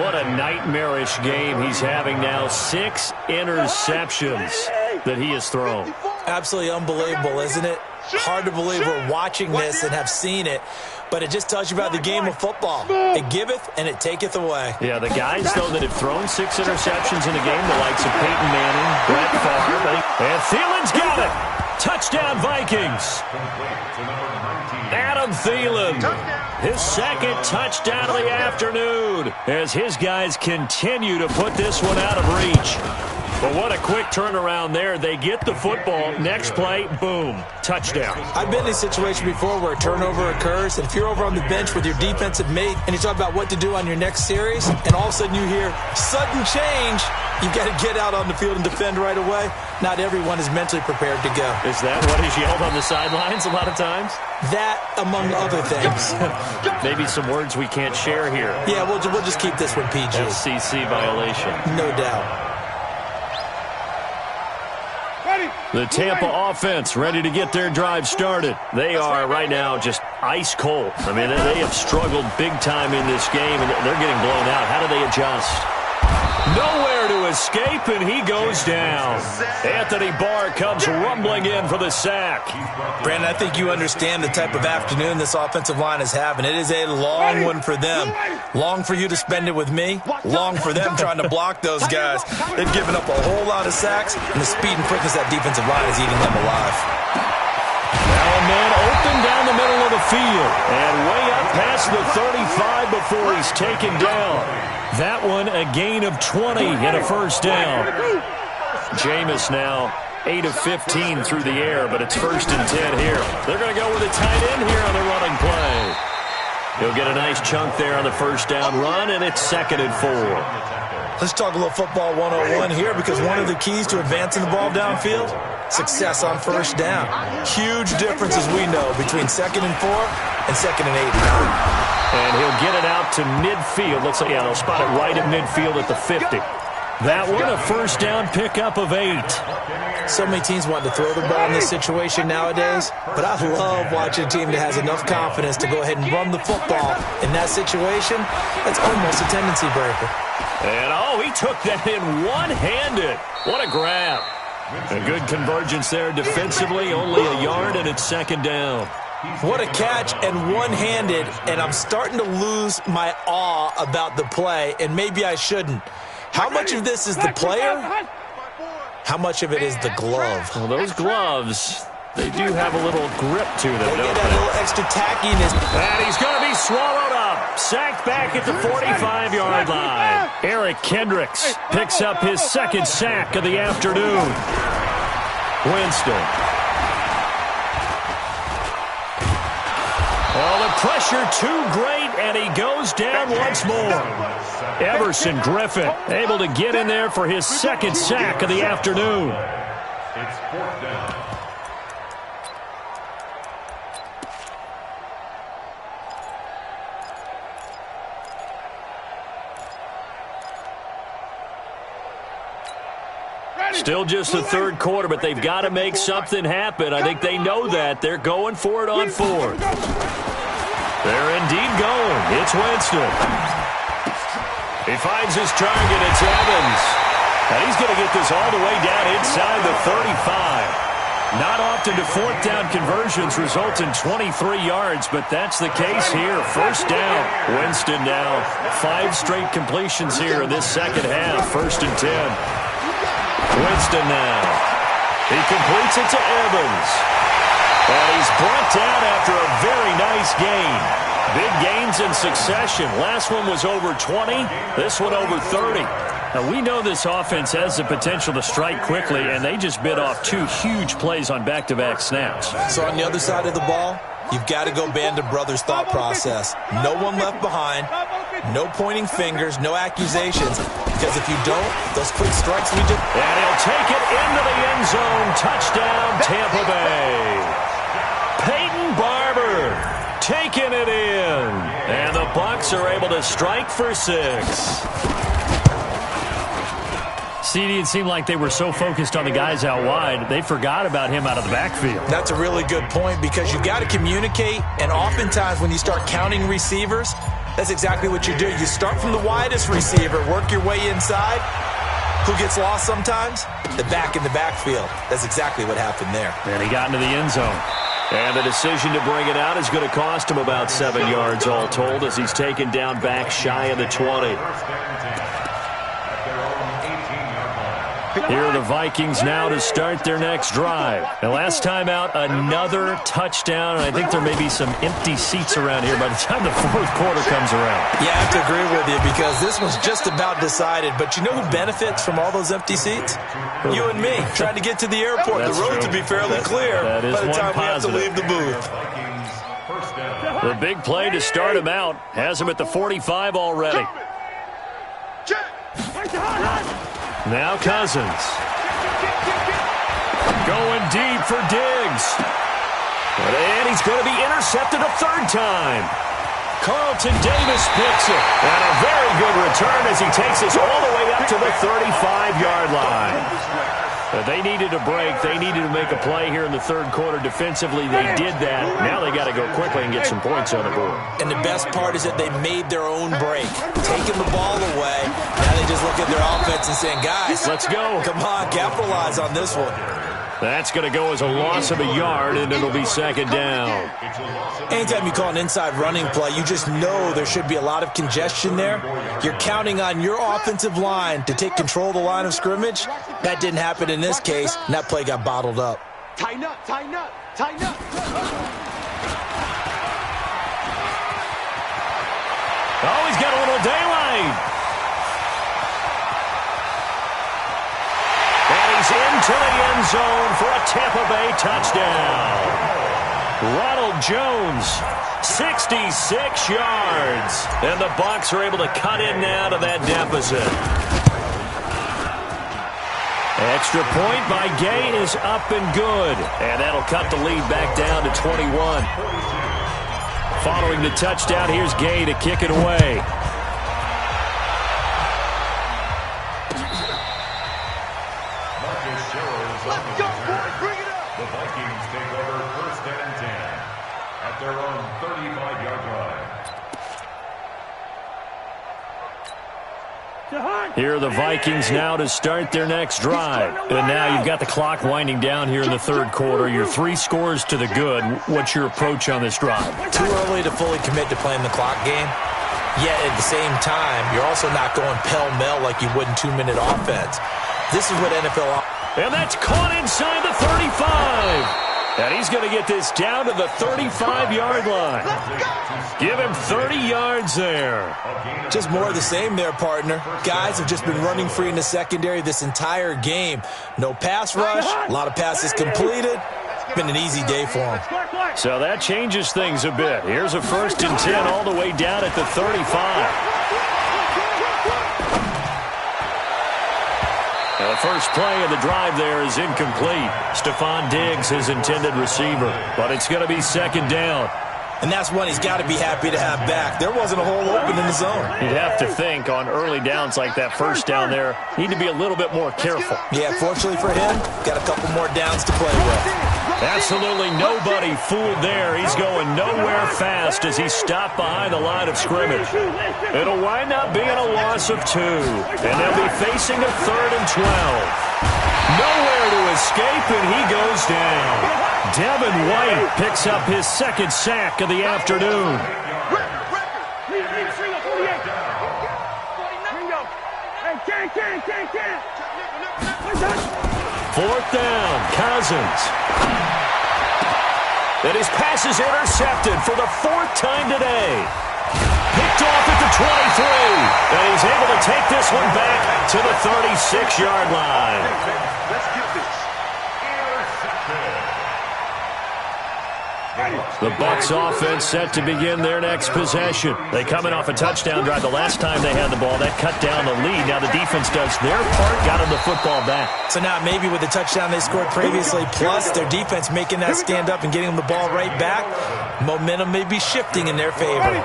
What a nightmarish game he's having now. 6 interceptions that he has thrown. Absolutely unbelievable, isn't it? Hard to believe we're watching this and have seen it, but it just tells you about the game of football. It giveth and it taketh away. Yeah, the guys, though, that have thrown 6 interceptions in a game, the likes of Peyton Manning, Brett Favre, and Thielen's got it. Touchdown, Vikings. Adam Thielen, his 2nd touchdown of the afternoon, as his guys continue to put this one out of reach. But what a quick turnaround there. They get the football. Next play, boom, touchdown. I've been in a situation before where a turnover occurs, and if you're over on the bench with your defensive mate and you talk about what to do on your next series, and all of a sudden you hear sudden change, you've got to get out on the field and defend right away. Not everyone is mentally prepared to go. Is that what is yelled on the sidelines a lot of times? That, among other things. Maybe some words we can't share here. Yeah, we'll just keep this one PG. FCC violation. No doubt. The Tampa offense ready to get their drive started. They are right now just ice cold. I mean, they have struggled big time in this game, and they're getting blown out. How do they adjust? Nowhere there to escape, and he goes down. Anthony Barr comes rumbling in for the sack. Brandon, I think you understand the type of afternoon this offensive line is having. It is a long one for them. Long for you to spend it with me. Long for them trying to block those guys. They've given up a whole lot of sacks, and the speed and quickness of that defensive line is eating them alive. Now a man open down the middle of the field and way up past the 35 before he's taken down. That one a gain of 20 and a first down. Jameis now 8 of 15 through the air, but it's 1st and 10 here. They're going to go with a tight end here on the running play. He'll get a nice chunk there on the first down run, and it's 2nd and 4. Let's talk a little football 101 here, because one of the keys to advancing the ball downfield, success on first down. Huge difference, as we know, between 2nd and 4 and 2nd and 8 and 9. And he'll get it out to midfield. Looks like, yeah, they'll spot it right at midfield at the 50. That one, a first down pickup of 8. So many teams want to throw the ball in this situation nowadays, but I love watching a team that has enough confidence to go ahead and run the football in that situation. That's almost a tendency breaker. And, oh, he took that in one-handed. What a grab. A good convergence there defensively, only a yard, and it's 2nd down. What a catch, and one-handed, and I'm starting to lose my awe about the play, and maybe I shouldn't. How much of this is the player? How much of it is the glove? Well, those gloves, they do have a little grip to them, they don't get that they? little extra tackiness. And he's going to be swallowed up. Sacked back at the 45-yard line. Eric Kendricks picks up his 2nd sack of the afternoon. Winston. Well, the pressure too great, and he goes down once more. Everson Griffin able to get in there for his 2nd sack of the afternoon. It's 4th down. Still just the 3rd quarter, but they've got to make something happen. I think they know that. They're going for it on 4th. They're indeed going. It's Winston. He finds his target. It's Evans. And he's going to get this all the way down inside the 35. Not often do 4th down conversions result in 23 yards, but that's the case here. First down. Winston now 5 straight completions here in this 2nd half. 1st and 10. Winston now. He completes it to Evans. And he's brought down after a very nice gain. Big gains in succession. Last one was over 20. This one over 30. Now, we know this offense has the potential to strike quickly, and they just bit off 2 huge plays on back-to-back snaps. So on the other side of the ball, you've got to go Band of Brothers thought process. No one left behind. No pointing fingers, no accusations. Because if you don't, those quick strikes we did. And he'll take it into the end zone. Touchdown, Tampa Bay. Peyton Barber taking it in. And the Bucs are able to strike for 6. CD, it seemed like they were so focused on the guys out wide, they forgot about him out of the backfield. That's a really good point, because you've got to communicate, and oftentimes when you start counting receivers, that's exactly what you do. You start from the widest receiver, work your way inside. Who gets lost sometimes? The back in the backfield. That's exactly what happened there. And he got into the end zone. And the decision to bring it out is going to cost him about 7 yards all told, as he's taken down back shy of the 20. Here are the Vikings now to start their next drive. And last time out, another touchdown. And I think there may be some empty seats around here by the time the 4th quarter comes around. Yeah, I have to agree with you, because this one's just about decided. But you know who benefits from all those empty seats? You and me, trying to get to the airport. That's the roads true. will be fairly clear by the time we have to leave the booth. The big play to start him out has him at the 45 already. Now Cousins. Going deep for Diggs. And he's going to be intercepted a 3rd time. Carlton Davis picks it. And a very good return as he takes us all the way up to the 35-yard line. They needed a break. They needed to make a play here in the third quarter. Defensively, they did that. Now they got to go quickly and get some points on the board. And the best part is that they made their own break, taking the ball away. Now they just look at their offense and saying, guys, let's go. Come on, capitalize on this one. That's going to go as a loss of a yard, and it'll be second down. Anytime you call an inside running play, you just know there should be a lot of congestion there. You're counting on your offensive line to take control of the line of scrimmage. That didn't happen in this case, and that play got bottled up. Tighten up, tighten up, tighten up. Oh, he's got a little daylight. He's into the end zone for a Tampa Bay touchdown. Ronald Jones, 66 yards. And the Bucs are able to cut in now to that deficit. Extra point by Gay is up and good. And that'll cut the lead back down to 21. Following the touchdown, here's Gay to kick it away. Their own 35-yard line. Here are the Vikings now to start their next drive. And now you've got the clock winding down here in the third quarter. You're 3 scores to the good. What's your approach on this drive? Too early to fully commit to playing the clock game. Yet at the same time, you're also not going pell-mell like you would in 2-minute offense. This is what NFL... And that's caught inside the 35. And he's going to get this down to the 35-yard line. Give him 30 yards there. Just more of the same there, partner. Guys have just been running free in the secondary this entire game. No pass rush, a lot of passes completed. Been an easy day for them. So that changes things a bit. Here's a 1st and 10 all the way down at the 35. The first play of the drive there is incomplete. Stephon Diggs, his intended receiver. But it's going to be second down. And that's one he's got to be happy to have back. There wasn't a hole open in the zone. You'd have to think on early downs like that first down there, need to be a little bit more careful. Yeah, fortunately for him, got a couple more downs to play with. Absolutely nobody fooled there. He's going nowhere fast as he stopped behind the line of scrimmage. It'll wind up being a loss of 2. And they'll be facing a 3rd and 12. Nowhere to escape, and he goes down. Devin White picks up his 2nd sack of the afternoon. Fourth down, Cousins. And his pass is intercepted for the 4th time today. Picked off at the 23. And he's able to take this one back to the 36-yard line. Let's get this. The Bucs offense set to begin their next possession. They coming off a touchdown drive. The last time they had the ball, that cut down the lead. Now the defense does their part, got them the football back. So now maybe with the touchdown they scored previously, plus their defense making that stand up and getting them the ball right back, momentum may be shifting in their favor.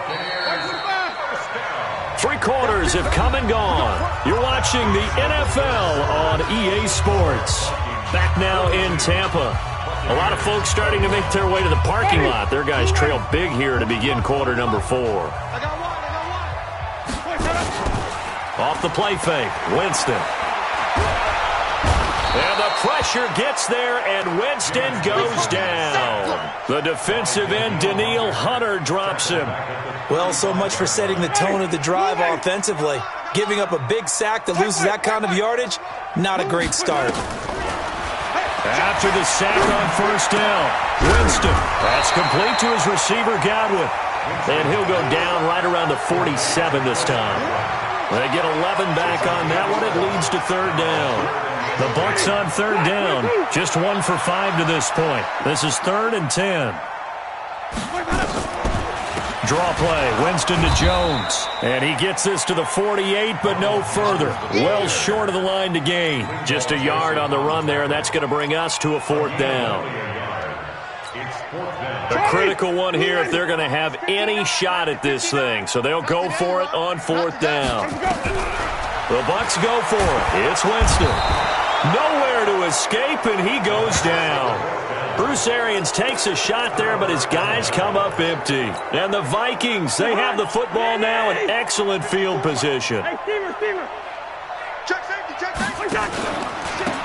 3 quarters have come and gone. You're watching the NFL on EA Sports. Back now in Tampa. A lot of folks starting to make their way to the parking lot. Their guys trail big here to begin quarter number 4. Off the play fake, Winston. And the pressure gets there, and Winston goes down. The defensive end, Danielle Hunter, drops him. Well, so much for setting the tone of the drive offensively. Giving up a big sack that loses that kind of yardage, not a great start. After the sack on first down, Winston. That's complete to his receiver, Godwin. And he'll go down right around the 47 this time. They get 11 back on that one. It leads to 3rd down. The Bucs on 3rd down. Just 1 for 5 to this point. This is 3rd and 10. Draw play, Winston to Jones. And he gets this to the 48, but no further. Well short of the line to gain. Just a yard on the run there, and that's going to bring us to a 4th down. A critical one here if they're going to have any shot at this thing. So they'll go for it on 4th down. The Bucs go for it. It's Winston. Nowhere nowhere to escape, and he goes down. Bruce Arians takes a shot there, but his guys come up empty. And the Vikings, they have the football now in excellent field position. Hey, Steamer. Check safety.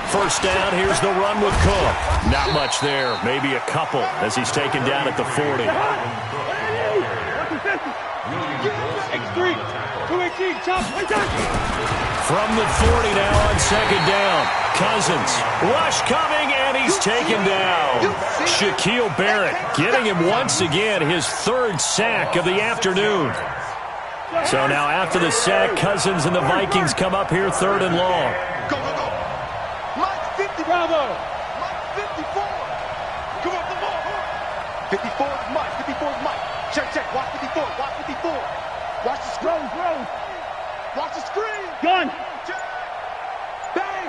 First down, here's the run with Cook. Not much there, maybe a couple as he's taken down at the 40. X3, 218, chop, From the 40 now on second down. Cousins, rush coming, and he's taken down. Shaquille Barrett getting him once again, his third sack of the afternoon. So now after the sack, Cousins and the Vikings come up here third and long. Go. Mike 50, bravo. Mike 54. Come on, the ball. 54 is Mike. 54 is Mike. Check. Watch 54. Watch the screen. Watch the screen. Gun. Check. Bang.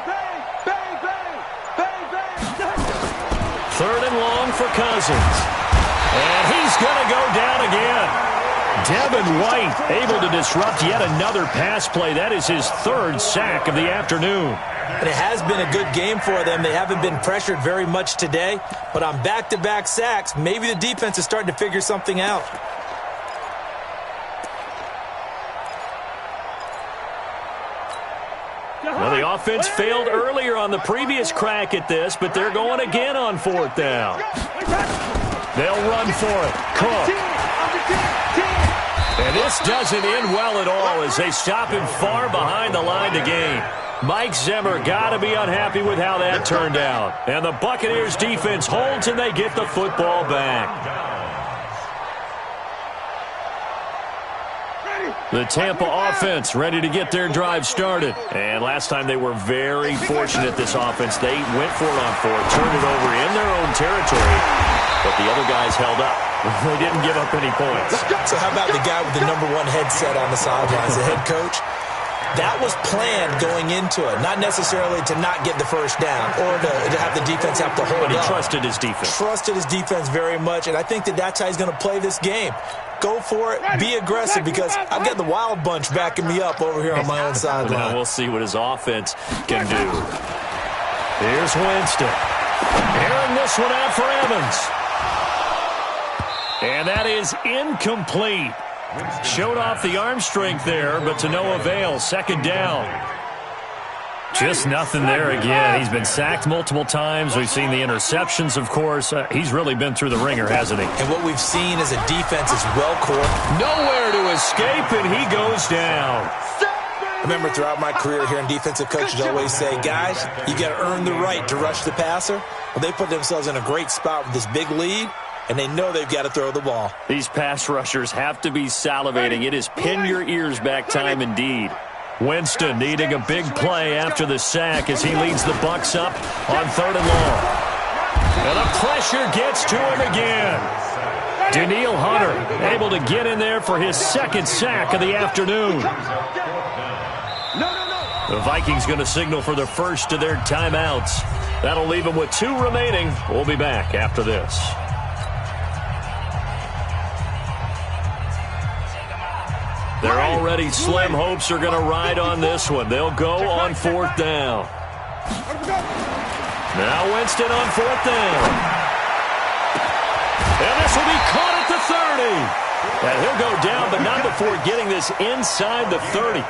Third and long for Cousins. And he's going to go down again. Devin White able to disrupt yet another pass play. That is his third sack of the afternoon. And it has been a good game for them. They haven't been pressured very much today, but on back-to-back sacks, maybe the defense is starting to figure something out. Well, the offense failed earlier on the previous crack at this, but they're going again on fourth down. They'll run for it. Cook. And this doesn't end well at all as they stop him far behind the line to gain. Mike Zimmer got to be unhappy with how that turned out. And the Buccaneers defense holds and they get the football back. The Tampa offense ready to get their drive started. And last time they were very fortunate, this offense. They went for it on fourth, turned it over in their own territory, but the other guys held up. They didn't give up any points. So how about the guy with the #1 headset on the sidelines, the head coach? That was planned going into it, not necessarily to not get the first down or to have the defense have to hold up. But he trusted his defense. Trusted his defense very much, and I think that's how he's going to play this game. Go for it, be aggressive, because I've got the Wild Bunch backing me up over here on my own sideline. Now we'll see what his offense can do. Here's Winston. Airing this one out for Evans. And that is incomplete. Showed off the arm strength there, but to no avail. Second down. Just nothing there again. He's been sacked multiple times. We've seen the interceptions, of course. He's really been through the ringer, hasn't he? And what we've seen is a defense is well-coordinated. Nowhere to escape, and he goes down. I remember throughout my career hearing defensive coaches always say, guys, you got to earn the right to rush the passer. Well, they put themselves in a great spot with this big lead, and they know they've got to throw the ball. These pass rushers have to be salivating. It is pin your ears back time indeed. Winston needing a big play after the sack as he leads the Bucs up on third and long. And the pressure gets to him again. Danielle Hunter able to get in there for his second sack of the afternoon. The Vikings going to signal for the first of their timeouts. That'll leave them with 2 remaining. We'll be back after this. They're already slim hopes are going to ride on this one. They'll go on fourth down. Now Winston on fourth down. And this will be caught at the 30. And he'll go down, but not before getting this inside the 30.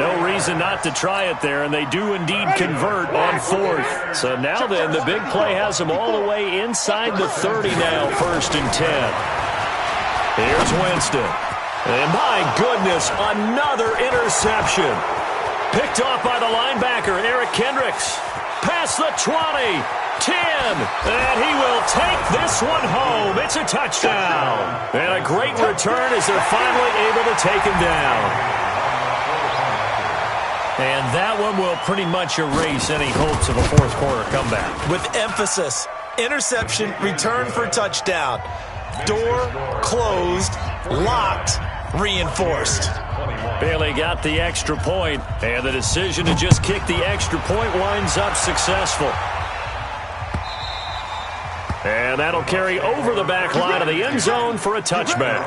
No reason not to try it there, and they do indeed convert on fourth. So now then, the big play has them all the way inside the 30 now, first and 10. Here's Winston. And my goodness, another interception. Picked off by the linebacker, Eric Kendricks. Past the 20, 10, and he will take this one home. It's a touchdown. And a great return as they're finally able to take him down. And that one will pretty much erase any hopes of a fourth quarter comeback. With emphasis, interception, return for touchdown. Door closed, locked, reinforced. Bailey got the extra point, and the decision to just kick the extra point winds up successful. And that'll carry over the back line of the end zone for a touchback.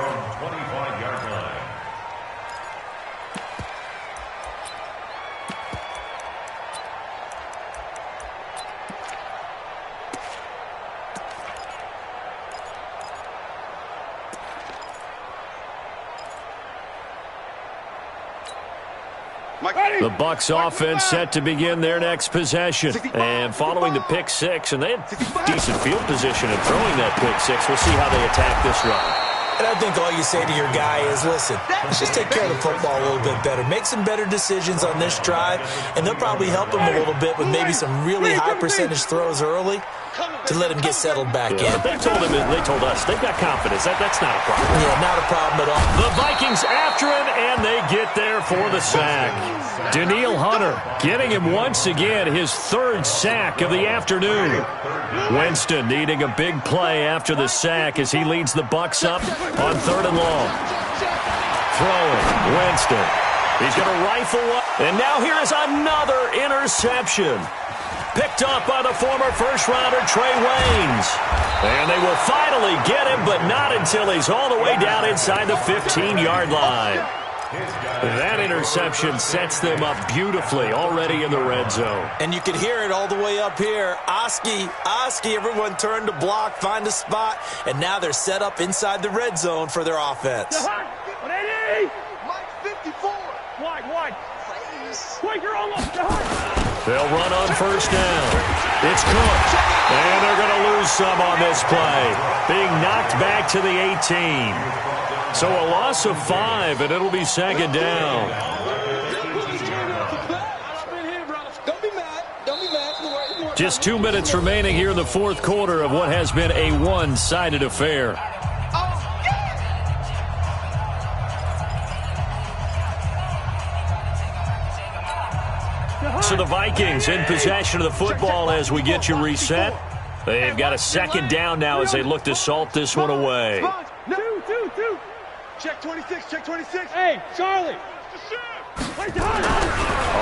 The Bucs offense set to begin their next possession. And following the pick six, and they had decent field position in throwing that pick six. We'll see how they attack this run. And I think all you say to your guy is, listen, let's just take care of the football a little bit better. Make some better decisions on this drive, and they'll probably help him a little bit with maybe some really high percentage throws early to let him get settled back in. They told us they've got confidence. That's not a problem. Yeah, not a problem at all. The Vikings after him, and they get there for the sack. Danielle Hunter getting him once again his third sack of the afternoon. Winston needing a big play after the sack as he leads the Bucs up on 3rd and long. Throwing, Winston. He's going to rifle up, and now here is another interception. Picked up by the former first-rounder Trey Waynes. And they will finally get him, but not until he's all the way down inside the 15-yard line. That interception sets them up beautifully already in the red zone. And you can hear it all the way up here. Oski, everyone turned to block, find a spot, and now they're set up inside the red zone for their offense. Mike 54. Wide. Quick, you're almost done. They'll run on first down. It's Cook. And they're going to lose some on this play. Being knocked back to the 18. So a loss of 5, and it'll be 2nd down. Just 2 minutes remaining here in the 4th quarter of what has been a one-sided affair. So the Vikings in possession of the football as we get you reset. They've got a 2nd down now as they look to salt this one away. Two. Check 26. Hey, Charlie.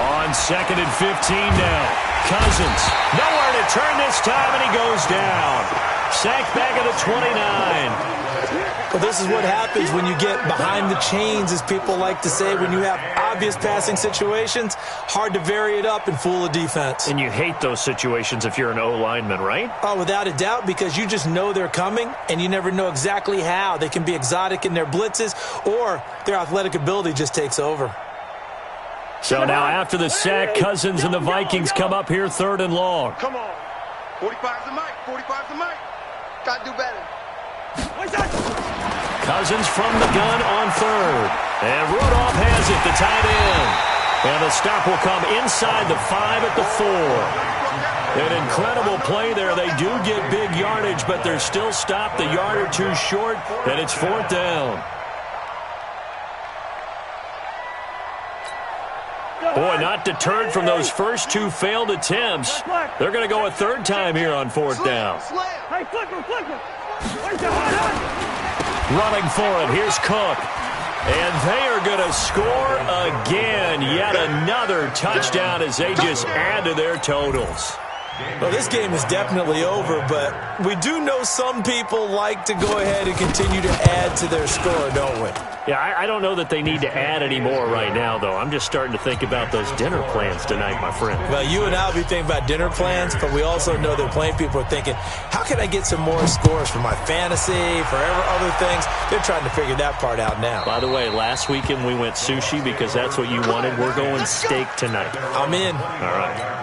On 2nd and 15 now. Cousins. Nowhere to turn this time, and he goes down. Sacked back at the 29. Well, this is what happens when you get behind the chains, as people like to say. When you have obvious passing situations, hard to vary it up and fool a defense. And you hate those situations if you're an O-lineman, right? Oh, without a doubt, because you just know they're coming, and you never know exactly how. They can be exotic in their blitzes, or their athletic ability just takes over. So now after the sack, Cousins and the Vikings come up here 3rd and long. Come on. 45's the mic. Gotta do better. Cousins from the gun on 3rd. And Rudolph has it, the tight end. And the stop will come inside the 5 at the 4. An incredible play there. They do get big yardage, but they're still stopped a yard or two short, and it's 4th down. Boy, not deterred from those first 2 failed attempts. They're going to go a 3rd time here on 4th down. Hey, flicker. Running for it. Here's Cook. And they are going to score again. Yet another touchdown as they just add to their totals. Well, this game is definitely over, but we do know some people like to go ahead and continue to add to their score, don't we? Yeah, I don't know that they need to add any more right now, though. I'm just starting to think about those dinner plans tonight, my friend. Well, you and I will be thinking about dinner plans, but we also know that plenty of people are thinking, how can I get some more scores for my fantasy, for other things? They're trying to figure that part out now. By the way, last weekend we went sushi because that's what you wanted. We're going steak tonight. I'm in. All right.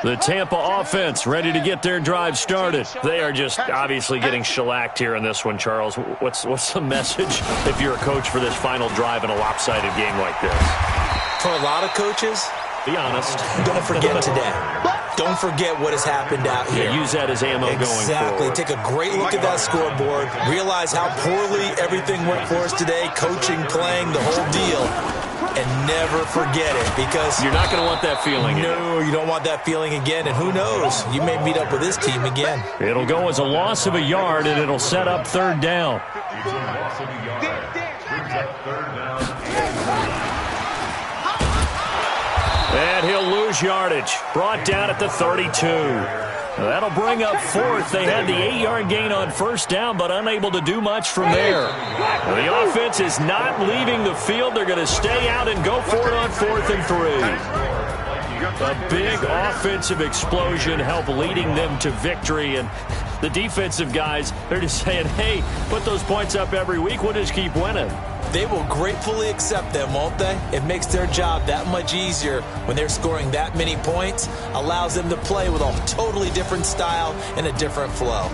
The Tampa offense ready to get their drive started. They are just obviously getting shellacked here in this one, Charles. What's the message if you're a coach for this final drive in a lopsided game like this? For a lot of coaches, be honest. Don't forget today. Don't forget what has happened out here. Yeah, use that as ammo going forward. Exactly. Take a great look at that scoreboard. Realize how poorly everything went for us today. Coaching, playing, the whole deal. And never forget it, because you're not going to want that feeling. No, you don't want that feeling again. And who knows? You may meet up with this team again. It'll go as a loss of a yard, and it'll set up 3rd down. And he'll lose yardage. Brought down at the 32. That'll bring up 4th. They had the 8-yard gain on 1st down, but unable to do much from there. The offense is not leaving the field. They're going to stay out and go for it on 4th and 3. A big offensive explosion helped leading them to victory. And the defensive guys, they're just saying, hey, put those points up every week. We'll just keep winning. They will gratefully accept them, won't they? It makes their job that much easier when they're scoring that many points, allows them to play with a totally different style and a different flow.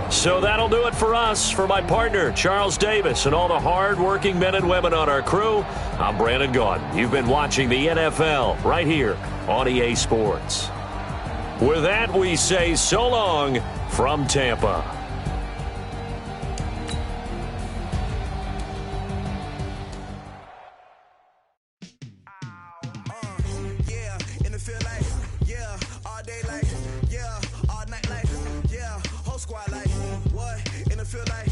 So that'll do it for us. For my partner, Charles Davis, and all the hard-working men and women on our crew, I'm Brandon Gaudin. You've been watching the NFL right here on EA Sports. With that, we say so long from Tampa. Squad like, what? In the field like,